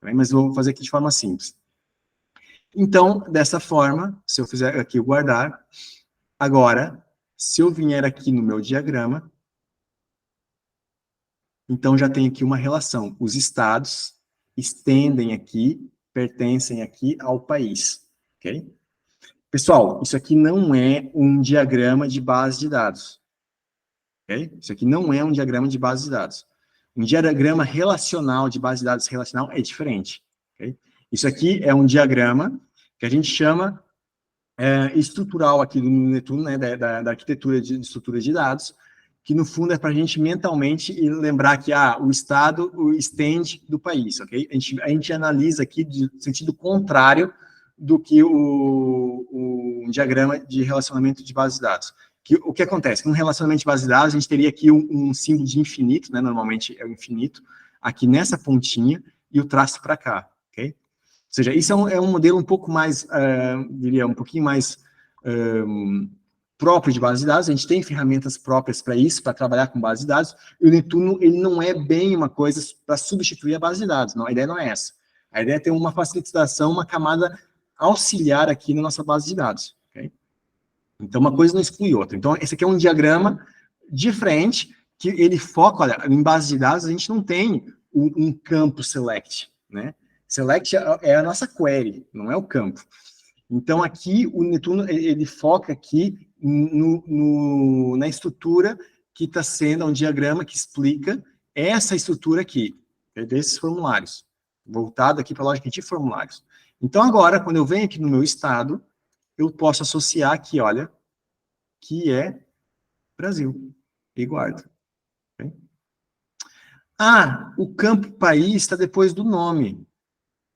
mas eu vou fazer aqui de forma simples. Então, dessa forma, se eu fizer aqui o guardar, agora, se eu vier aqui no meu diagrama, então já tem aqui uma relação. Os estados estendem aqui, pertencem aqui ao país, ok? Pessoal, isso aqui não é um diagrama de base de dados, ok? Isso aqui não é um diagrama de base de dados. Um diagrama relacional, de base de dados relacional, é diferente, ok? Isso aqui é um diagrama que a gente chama estrutural aqui do Netuno, né, da arquitetura de estrutura de dados, que no fundo é para a gente mentalmente lembrar que o Estado o estende do país, ok? A gente analisa aqui de sentido contrário do que o diagrama de relacionamento de base de dados. O que acontece? No relacionamento de base de dados, a gente teria aqui um símbolo de infinito, né? Normalmente é o infinito, aqui nessa pontinha, e o traço para cá, ok? Ou seja, isso é um modelo um pouco mais, diria, um pouquinho mais próprio de base de dados. A gente tem ferramentas próprias para isso, para trabalhar com base de dados, e o Netuno, ele não é bem uma coisa para substituir a base de dados, não, a ideia não é essa. A ideia é ter uma facilitação, uma camada auxiliar aqui na nossa base de dados, ok? Então, uma coisa não exclui outra. Então, esse aqui é um diagrama diferente, que ele foca, olha, em base de dados, a gente não tem um campo select, né? Select é a nossa query, não é o campo. Então, aqui, o Netuno, ele foca aqui na estrutura que está sendo um diagrama que explica essa estrutura aqui, desses formulários, voltado aqui para a lógica de formulários. Então, agora, quando eu venho aqui no meu estado, eu posso associar aqui, olha, que é Brasil, e guardo. Okay? O campo país está depois do nome.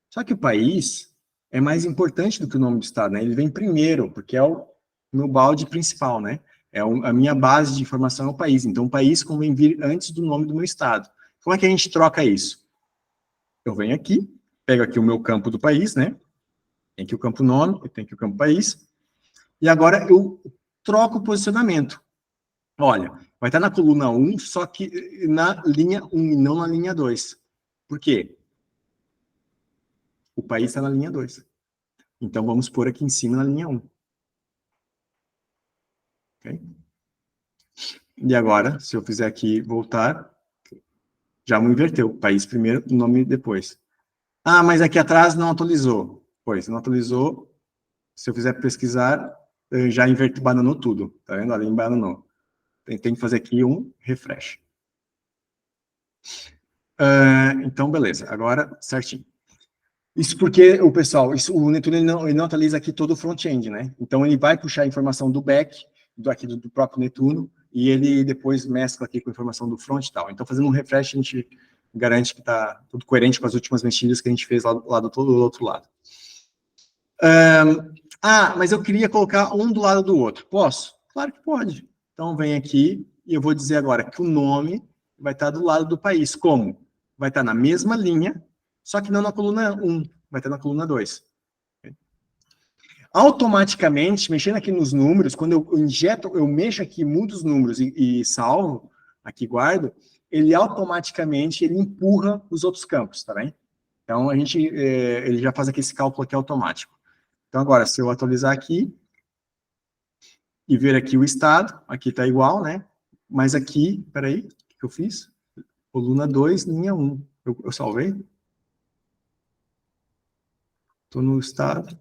Só que o país é mais importante do que o nome do estado, né? Ele vem primeiro, porque é o meu balde principal, né? A minha base de informação é o país. Então, o país convém vir antes do nome do meu estado. Como é que a gente troca isso? Eu venho aqui, pego aqui o meu campo do país, né? Tem aqui o campo nome, eu tenho aqui o campo país. E agora eu troco o posicionamento. Olha, vai estar na coluna 1, só que na linha 1 e não na linha 2. Por quê? O país está na linha 2. Então, vamos pôr aqui em cima na linha 1. Okay? E agora, se eu fizer aqui voltar, já me inverteu. País primeiro, nome depois. Mas aqui atrás não atualizou. Pois, não atualizou. Se eu fizer pesquisar, já bananou tudo. Tá vendo? Ali embananou. Tem que fazer aqui um refresh. Então, beleza. Agora, certinho. Isso porque, o Netuno ele não atualiza aqui todo o front-end, né? Então, ele vai puxar a informação do back, do próprio Netuno, e ele depois mescla aqui com a informação do front e tal. Então, fazendo um refresh, a gente garante que está tudo coerente com as últimas mexidas que a gente fez lá do outro lado. Mas eu queria colocar um do lado do outro. Posso? Claro que pode. Então, vem aqui e eu vou dizer agora que o nome vai estar do lado do país. Como? Vai estar na mesma linha, só que não na coluna 1, vai estar na coluna 2. Automaticamente, mexendo aqui nos números, quando eu mexo aqui, mudo os números e salvo, aqui guardo, ele automaticamente empurra os outros campos, tá bem? Então, ele já faz aqui esse cálculo aqui automático. Então, agora, se eu atualizar aqui e ver aqui o estado, aqui está igual, né? Mas aqui, peraí, o que eu fiz? Coluna 2, linha 1. Eu salvei? Estou no estado.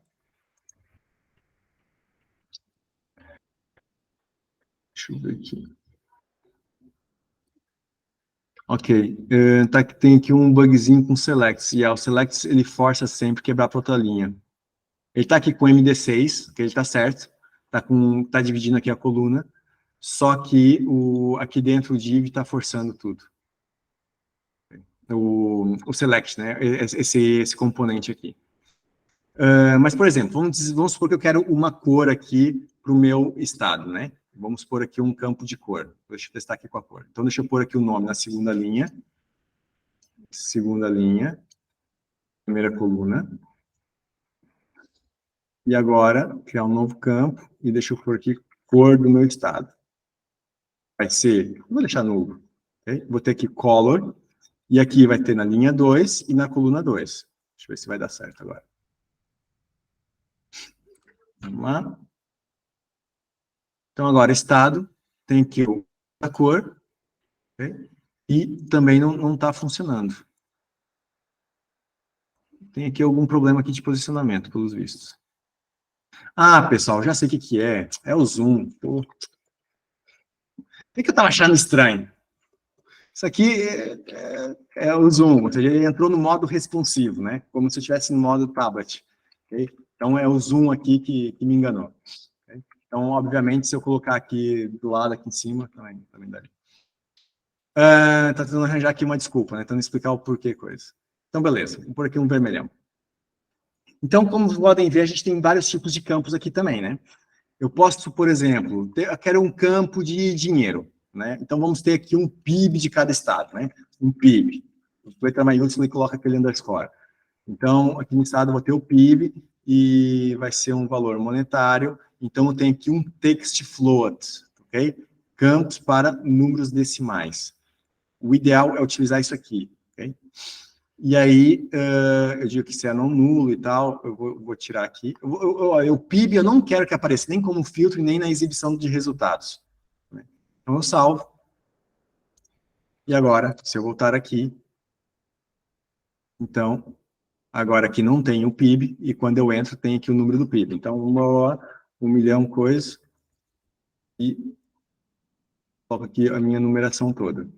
Deixa eu ver aqui. Ok. Tem aqui um bugzinho com selects. E o selects, ele força sempre quebrar para outra linha. Ele está aqui com MD6, que ele está certo. Tá dividindo aqui a coluna. Só que aqui dentro o div está forçando tudo. o select, né? Esse componente aqui. Mas, por exemplo, vamos supor que eu quero uma cor aqui para o meu estado, né? Vamos pôr aqui um campo de cor. Deixa eu testar aqui com a cor. Então, deixa eu pôr aqui o nome na segunda linha. Segunda linha. Primeira coluna. E agora, criar um novo campo. E deixa eu pôr aqui cor do meu estado. Vai ser... Vou deixar nulo. Okay? Vou ter aqui color. E aqui vai ter na linha 2 e na coluna 2. Deixa eu ver se vai dar certo agora. Vamos lá. Então, agora, estado, tem aqui a cor, okay? E também não está funcionando. Tem aqui algum problema aqui de posicionamento, pelos vistos. Ah, pessoal, já sei o que é. É o zoom. O que eu estava achando estranho? Isso aqui é o zoom, ou seja, ele entrou no modo responsivo, né? Como se eu estivesse no modo tablet. Okay? Então, é o zoom aqui que me enganou. Okay? Então, obviamente, se eu colocar aqui do lado, aqui em cima, também daria. Tá tentando arranjar aqui uma desculpa, né? Tentando explicar o porquê coisa. Então, beleza. Vou pôr aqui um vermelhão. Então, como vocês podem ver, a gente tem vários tipos de campos aqui também, né? Eu posso, por exemplo, eu quero um campo de dinheiro, né? Então, vamos ter aqui um PIB de cada estado, né? Um PIB. Letra maiúscula e coloca aquele underscore. Então, aqui no estado eu vou ter o PIB e vai ser um valor monetário. Então, eu tenho aqui um text float, ok? Campos para números decimais. O ideal é utilizar isso aqui, ok? E aí, eu digo que se é não nulo e tal, eu vou tirar aqui. O PIB eu não quero que apareça nem como filtro, nem na exibição de resultados. Né? Então, eu salvo. E agora, se eu voltar aqui, então, agora aqui não tem o PIB, e quando eu entro, tem aqui o número do PIB. Então, 1 milhão coisa, e coloco aqui a minha numeração toda.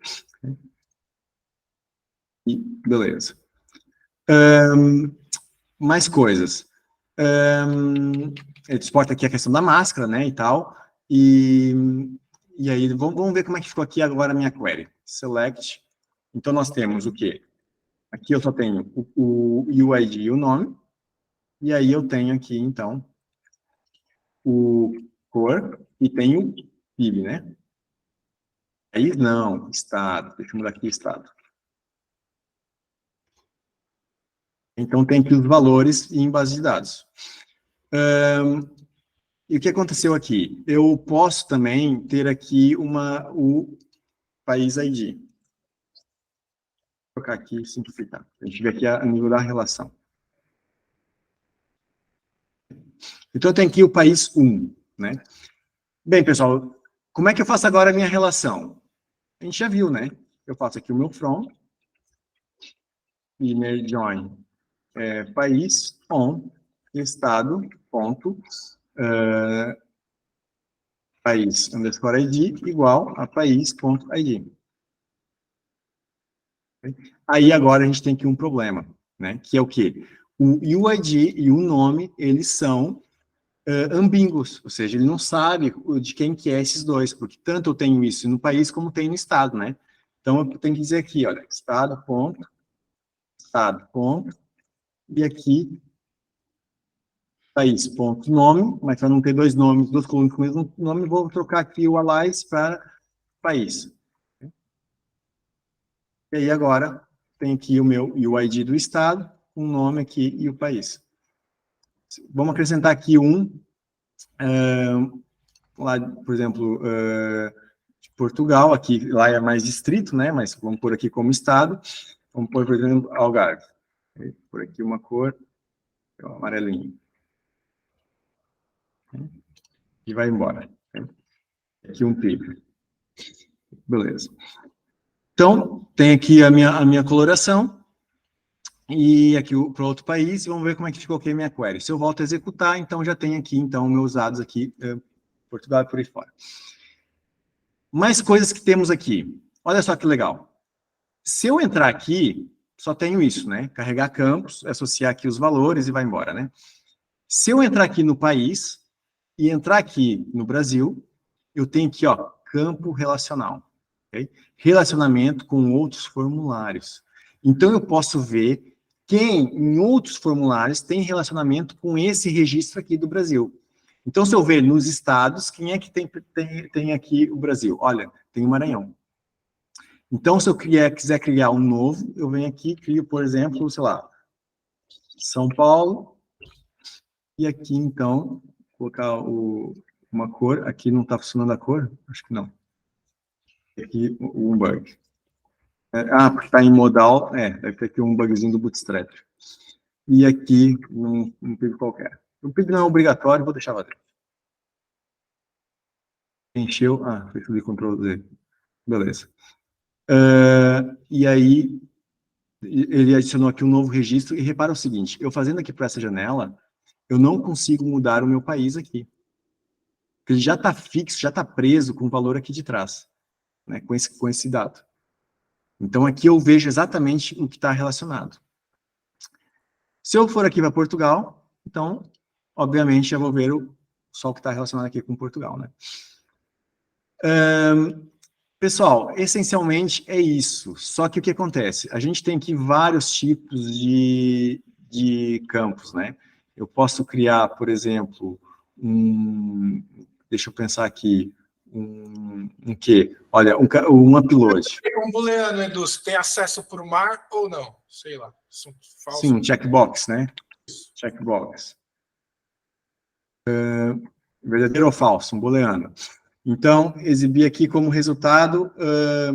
E beleza. Mais coisas. Ele exporta aqui a questão da máscara, né, e tal. E aí, vamos ver como é que ficou aqui agora a minha query. Select. Então, nós temos o quê? Aqui eu só tenho o UID e o nome. E aí eu tenho aqui, então, o cor e tenho o PIB, né? Aí, não, estado. Deixa eu mudar aqui estado. Então, tem aqui os valores em base de dados. E o que aconteceu aqui? Eu posso também ter aqui o país ID. Vou colocar aqui e simplificar. A gente vê aqui a nível da relação. Então, eu tenho aqui o país 1, né? Bem, pessoal, como é que eu faço agora a minha relação? A gente já viu, né? Eu faço aqui o meu from, inner join, país, on, estado, ponto, país, underscore ID, igual a país.id. Aí, agora, a gente tem aqui um problema, né? Que é o quê? O UID e o nome, eles são ambíguos, ou seja, ele não sabe de quem que é esses dois, porque tanto eu tenho isso no país como tenho no estado, né? Então, eu tenho que dizer aqui, olha, estado, ponto, e aqui, país, ponto, nome, mas para não ter dois nomes, duas colunas com o mesmo nome, vou trocar aqui o alias para país. E aí, agora, tem aqui o meu UID do estado, um nome aqui e o país. Vamos acrescentar aqui lá, por exemplo, de Portugal, aqui, lá é mais distrito, né, mas vamos pôr aqui como estado, vamos pôr, por exemplo, Algarve. Por aqui uma cor, amarelinho. E vai embora. Aqui um PIB. Beleza. Então, tem aqui a minha coloração, e aqui para outro país, vamos ver como é que ficou aqui a minha query. Se eu volto a executar, então já tem aqui, então, meus dados aqui, Portugal e por aí fora. Mais coisas que temos aqui. Olha só que legal. Se eu entrar aqui, só tenho isso, né? Carregar campos, associar aqui os valores e vai embora, né? Se eu entrar aqui no país e entrar aqui no Brasil, eu tenho aqui, ó, campo relacional. Okay? Relacionamento com outros formulários. Então, eu posso ver quem, em outros formulários, tem relacionamento com esse registro aqui do Brasil. Então, se eu ver nos estados, quem é que tem aqui o Brasil? Olha, tem o Maranhão. Então, se eu quiser criar um novo, eu venho aqui, crio, por exemplo, sei lá, São Paulo, e aqui, então, colocar uma cor. Aqui não está funcionando a cor? Acho que não. Aqui, um bug. Porque está em modal, deve ter aqui um bugzinho do Bootstrap. E aqui, um PIB qualquer. O PIB não é obrigatório, vou deixar vazio. Encheu, foi tudo de Ctrl Z. Beleza. E aí, ele adicionou aqui um novo registro, e repara o seguinte, eu fazendo aqui para essa janela, eu não consigo mudar o meu país aqui. Porque ele já está fixo, já está preso com o valor aqui de trás, né, com esse dado. Então, aqui eu vejo exatamente o que está relacionado. Se eu for aqui para Portugal, então, obviamente, eu vou ver só o que está relacionado aqui com Portugal, né? Pessoal, essencialmente é isso. Só que o que acontece? A gente tem aqui vários tipos de campos, né? Eu posso criar, por exemplo, deixa eu pensar aqui, quê? Olha, um upload. Um booleano, Edu, tem acesso por mar ou não? Sei lá. Falso. Sim, checkbox, né? Checkbox. Verdadeiro ou falso, um booleano. Então, exibir aqui como resultado,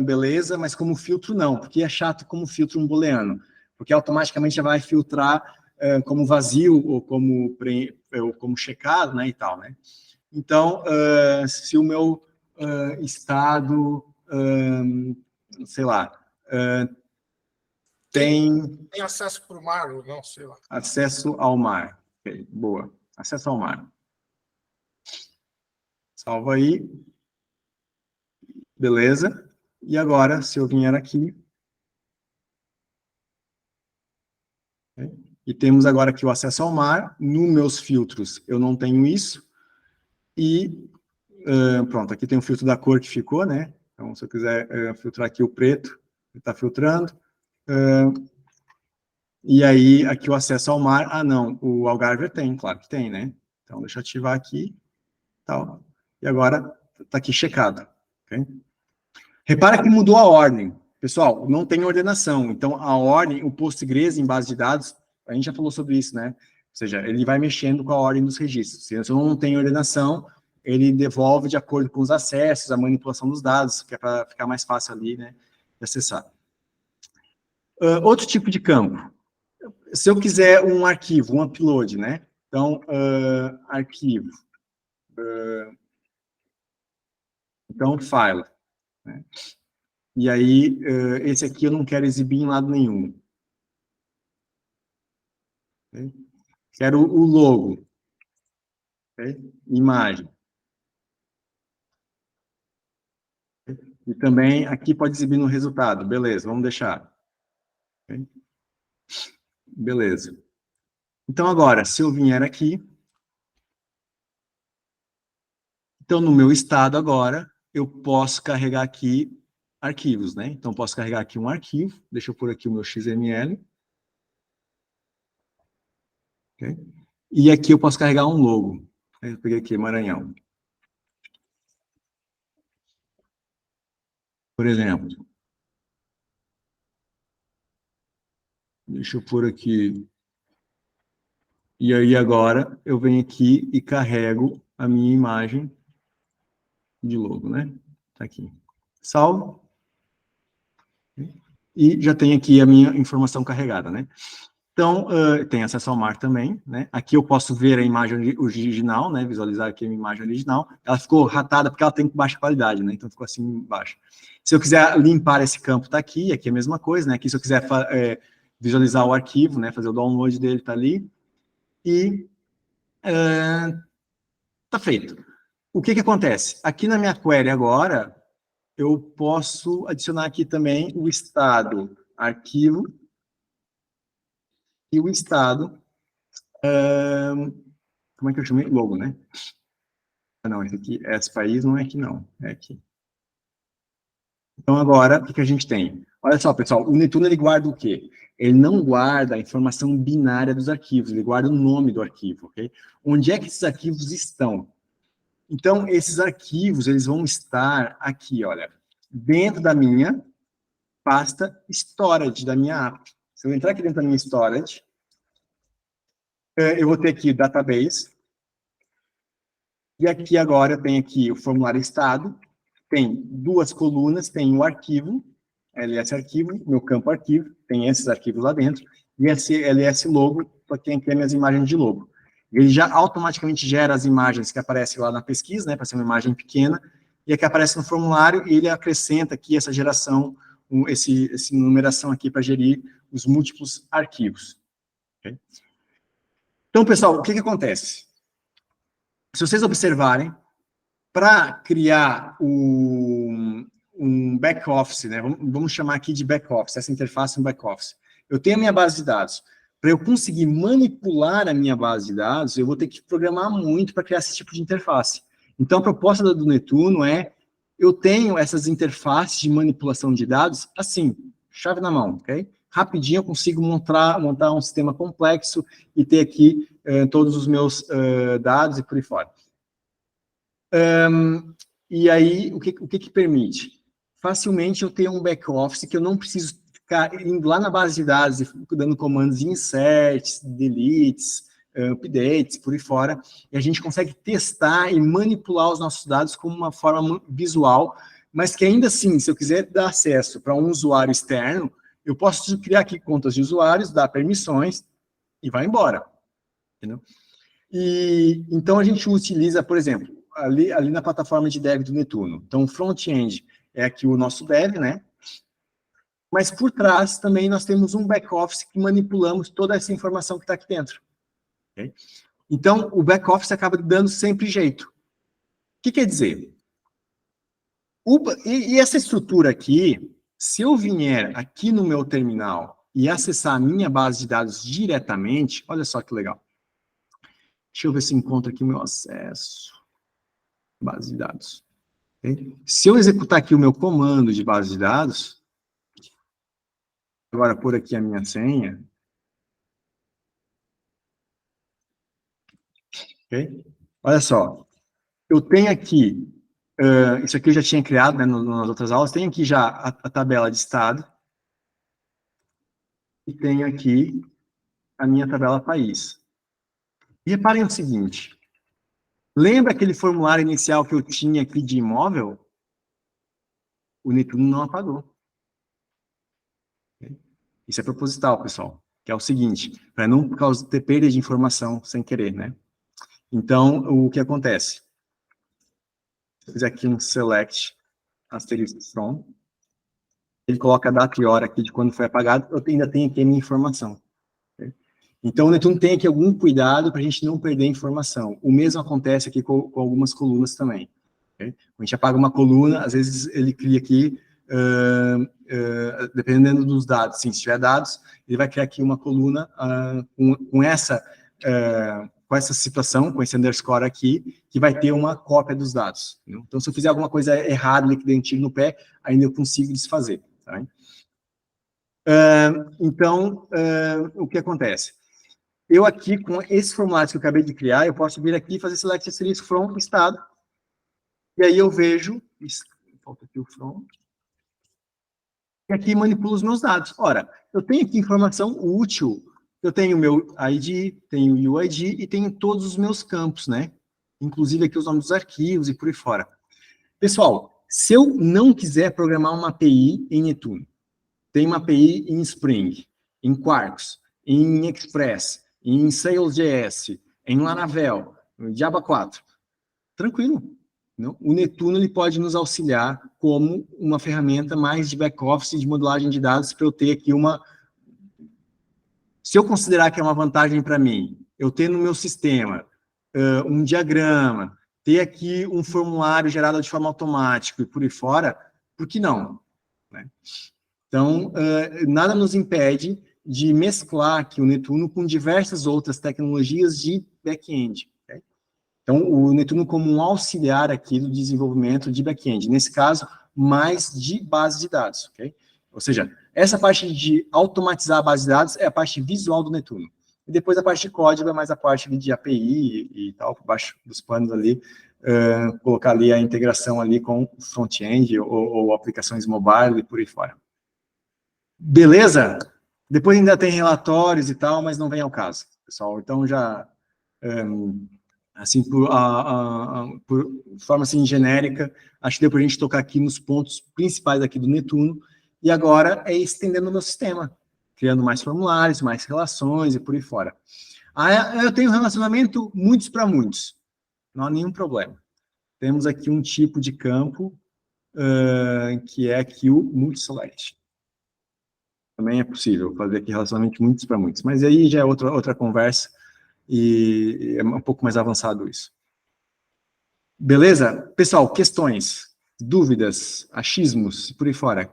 beleza, mas como filtro não, porque é chato como filtro um booleano, porque automaticamente já vai filtrar como vazio ou como checado, né, e tal, né? Então, se o meu estado, sei lá, tem acesso para o mar ou não, sei lá. Acesso ao mar. Okay, boa. Acesso ao mar. Salva aí. Beleza. E agora, se eu vier aqui. Okay, e temos agora aqui o acesso ao mar. Nos meus filtros, eu não tenho isso. E, pronto, aqui tem o filtro da cor que ficou, né? Então, se eu quiser filtrar aqui o preto, ele está filtrando. E aí, aqui o acesso ao mar, não, o Algarve tem, claro que tem, né? Então, deixa eu ativar aqui, tal. E agora, está aqui checado, ok? Repara que mudou a ordem. Pessoal, não tem ordenação, então a ordem, o Postgres em base de dados, a gente já falou sobre isso, né? Ou seja, ele vai mexendo com a ordem dos registros. Se eu não tenho ordenação, ele devolve de acordo com os acessos, a manipulação dos dados, que é para ficar mais fácil ali, né, de acessar. Outro tipo de campo. Se eu quiser um arquivo, um upload, né? Então, arquivo. Então, file. Né? E aí, esse aqui eu não quero exibir em lado nenhum. Okay? Quero o logo. Okay? Imagem. Okay? E também aqui pode exibir no resultado. Beleza, vamos deixar. Okay? Beleza. Então, agora, se eu vier aqui, então, no meu estado agora, eu posso carregar aqui arquivos, né? Então, posso carregar aqui um arquivo, deixa eu pôr aqui o meu XML. Okay? E aqui eu posso carregar um logo. Eu peguei aqui, Maranhão. Por exemplo. Deixa eu pôr aqui. E aí agora eu venho aqui e carrego a minha imagem de logo, né? Tá aqui. Salvo. E já tem aqui a minha informação carregada, né? Então, tem acesso ao mar também, né? Aqui eu posso ver a imagem original, né? Visualizar aqui a minha imagem original. Ela ficou ratada porque ela tem baixa qualidade, né? Então, ficou assim baixa. Se eu quiser limpar esse campo, tá aqui. Aqui é a mesma coisa, né? Aqui, se eu quiser visualizar o arquivo, né? Fazer o download dele, tá ali. E tá feito. O que acontece? Aqui na minha query agora, eu posso adicionar aqui também o estado arquivo e o estado, como é que eu chamei? Logo, né? Não, esse aqui, esse país não é aqui não, é aqui. Então, agora, o que a gente tem? Olha só, pessoal, o Netuno, ele guarda o quê? Ele não guarda a informação binária dos arquivos, ele guarda o nome do arquivo, ok? Onde é que esses arquivos estão? Então, esses arquivos, eles vão estar aqui, olha, dentro da minha pasta storage, da minha app. Se eu entrar aqui dentro da minha storage, eu vou ter aqui database, e aqui agora eu tenho aqui o formulário estado, tem duas colunas, tem o arquivo, ls arquivo, meu campo arquivo, tem esses arquivos lá dentro, e esse ls logo, para quem quer minhas imagens de logo. Ele já automaticamente gera as imagens que aparecem lá na pesquisa, né, para ser uma imagem pequena, e a que aparece no formulário, e ele acrescenta aqui essa geração, essa numeração aqui para gerir os múltiplos arquivos. Okay? Então, pessoal, o que acontece? Se vocês observarem, para criar um back-office, né? Vamos chamar aqui de back-office, essa interface é um back-office. Eu tenho a minha base de dados. Para eu conseguir manipular a minha base de dados, eu vou ter que programar muito para criar esse tipo de interface. Então, a proposta do Netuno é, eu tenho essas interfaces de manipulação de dados, assim, chave na mão, ok? Rapidinho eu consigo montar um sistema complexo e ter aqui todos os meus dados e por aí fora. E aí, o que permite? Facilmente eu tenho um back-office que eu não preciso ficar indo lá na base de dados e dando comandos de inserts, deletes, updates, por aí fora, e a gente consegue testar e manipular os nossos dados como uma forma visual, mas que ainda assim, se eu quiser dar acesso para um usuário externo, eu posso criar aqui contas de usuários, dar permissões e vai embora. Entendeu? E então a gente utiliza, por exemplo, ali na plataforma de dev do Netuno. Então, o front-end é aqui o nosso dev, né? Mas por trás também nós temos um back-office que manipulamos toda essa informação que está aqui dentro. Okay? Então, o back-office acaba dando sempre jeito. O que quer dizer? E essa estrutura aqui, se eu vier aqui no meu terminal e acessar a minha base de dados diretamente, olha só que legal. Deixa eu ver se encontro aqui o meu acesso. Base de dados. Okay? Se eu executar aqui o meu comando de base de dados, agora por aqui a minha senha, okay? Olha só, eu tenho aqui, isso aqui eu já tinha criado, né, nas outras aulas, tenho aqui já a tabela de estado, e tenho aqui a minha tabela país. E reparem o seguinte, lembra aquele formulário inicial que eu tinha aqui de imóvel? O Netuno não apagou. Isso é proposital, pessoal, que é o seguinte, para não ter perda de informação sem querer, né? Então, o que acontece? Se eu fizer aqui um select asterisk from, ele coloca a data e hora aqui de quando foi apagado, eu ainda tenho aqui a minha informação. Okay? Então, o Netuno tem aqui algum cuidado para a gente não perder informação. O mesmo acontece aqui com algumas colunas também. Okay? A gente apaga uma coluna, às vezes ele cria aqui, dependendo dos dados, sim, se tiver dados, ele vai criar aqui uma coluna com essa situação, com esse underscore aqui, que vai ter uma cópia dos dados. Entendeu? Então, se eu fizer alguma coisa errada, ali que dei um tiro no pé, ainda eu consigo desfazer. Tá? Então, o que acontece? Eu aqui, com esse formulário que eu acabei de criar, eu posso vir aqui e fazer select asterisk from estado, e aí eu vejo, falta aqui o from, e aqui manipulo os meus dados. Ora, eu tenho aqui informação útil, eu tenho o meu ID, tenho o UID e tenho todos os meus campos, né? Inclusive aqui os nomes dos arquivos e por aí fora. Pessoal, se eu não quiser programar uma API em Netuno, tem uma API em Spring, em Quarkus, em Express, em Sales.js, em Laravel, em Java 4, tranquilo. Não? O Netuno ele pode nos auxiliar como uma ferramenta mais de back-office, de modelagem de dados, para eu ter aqui uma... Se eu considerar que é uma vantagem para mim, eu ter no meu sistema um diagrama, ter aqui um formulário gerado de forma automática e por aí fora, por que não? Né? Então, nada nos impede de mesclar aqui o Netuno com diversas outras tecnologias de back-end. Okay? Então, o Netuno como um auxiliar aqui do desenvolvimento de back-end. Nesse caso, mas de base de dados, ok? Ou seja, essa parte de automatizar a base de dados é a parte visual do Netuno. E depois a parte de código é mais a parte ali de API e tal, por baixo dos panos ali, colocar ali a integração ali com front-end ou aplicações mobile e por aí fora. Beleza? Depois ainda tem relatórios e tal, mas não vem ao caso, pessoal. Então já, assim, por forma assim genérica, acho que deu para a gente tocar aqui nos pontos principais aqui do Netuno, e agora é estendendo o meu sistema, criando mais formulários, mais relações e por aí fora. Eu tenho um relacionamento muitos para muitos, não há nenhum problema. Temos aqui um tipo de campo, que é aqui o multiselect. Também é possível fazer aqui relacionamento muitos para muitos, mas aí já é outra conversa, e é um pouco mais avançado isso. Beleza? Pessoal, questões, dúvidas, achismos, e por aí fora.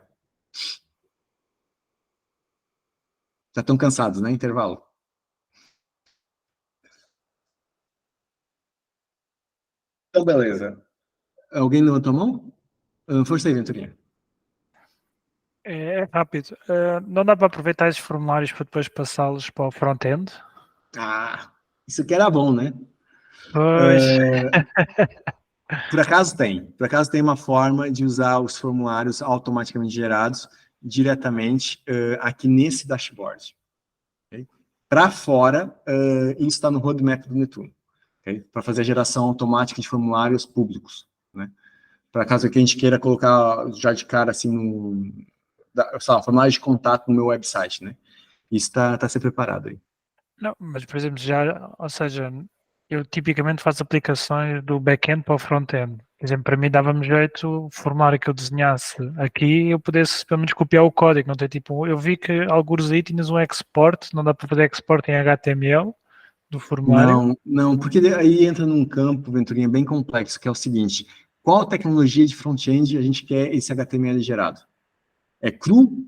Já estão cansados, né? Intervalo. Então, beleza. Alguém levantou a mão? Força aí, Venturinha. É rápido. Não dá para aproveitar esses formulários para depois passá-los para o front-end? Isso que era bom, né? Pois. Por acaso tem uma forma de usar os formulários automaticamente gerados diretamente aqui nesse dashboard. Okay? Para fora, isso está no roadmap do Netuno, okay? Para fazer a geração automática de formulários públicos, né? Para caso que a gente queira colocar já de cara assim formulário de contato no meu website, né? Isso está a ser preparado aí. Não, mas por exemplo, ou seja, eu tipicamente faço aplicações do back-end para o front-end. Por exemplo, para mim dava-me jeito o formulário que eu desenhasse aqui, eu pudesse pelo menos copiar o código, não tem tipo, eu vi que alguns aí tinhas um export, não dá para fazer export em HTML do formulário? Não, porque aí entra num campo, Venturinha, bem complexo, que é o seguinte: qual tecnologia de front-end a gente quer esse HTML gerado? É cru?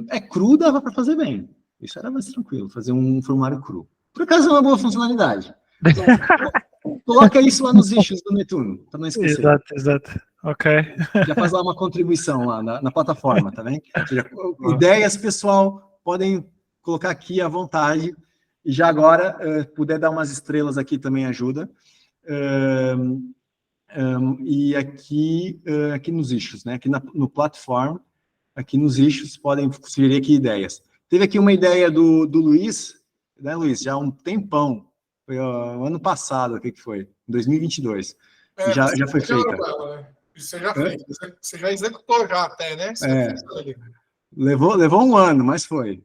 É cru, dava para fazer bem. Isso era mais tranquilo, fazer um formulário cru. Por acaso é uma boa funcionalidade. Então, coloca isso lá nos issues do Netuno, para não esquecer. Exato. Ok. Já faz lá uma contribuição lá na plataforma, tá bem? Ou seja, ideias, pessoal, podem colocar aqui à vontade. E já agora, puder dar umas estrelas aqui também ajuda. E aqui nos issues, né? Aqui no platform, aqui nos issues, podem sugerir aqui ideias. Teve aqui uma ideia do Luiz, né, Luiz? Já há um tempão. Foi ano passado, o que foi? Em 2022. Já foi feita. Você já fez. Você já executou já até, né? Levou um ano, mas foi.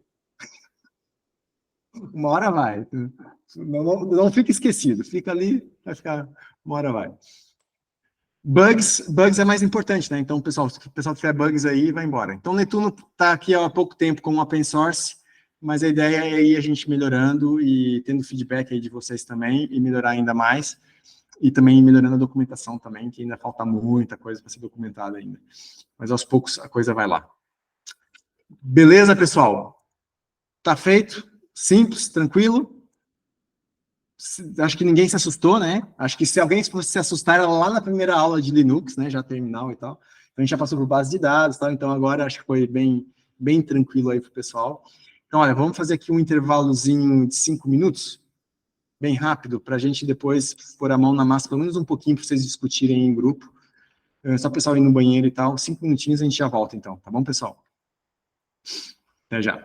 Uma hora vai. Não fica esquecido. Fica ali, vai ficar. Uma hora vai. Bugs é mais importante, né? Então, pessoal, se o pessoal tiver bugs aí, vai embora. Então, o Netuno está aqui há pouco tempo como open source, mas a ideia é ir a gente melhorando e tendo feedback aí de vocês também, e melhorar ainda mais, e também melhorando a documentação também, que ainda falta muita coisa para ser documentada ainda. Mas aos poucos a coisa vai lá. Beleza, pessoal? Tá feito? Simples, tranquilo? Acho que ninguém se assustou, né? Acho que se alguém fosse se assustar, era lá na primeira aula de Linux, né? Já terminal e tal. Então, a gente já passou por base de dados e tal. Então, agora acho que foi bem tranquilo aí para o pessoal. Então, olha, vamos fazer aqui um intervalozinho de 5 minutos, bem rápido, para a gente depois pôr a mão na massa, pelo menos um pouquinho, para vocês discutirem em grupo. Só o pessoal ir no banheiro e tal. 5 minutinhos a gente já volta, então. Tá bom, pessoal? Até já.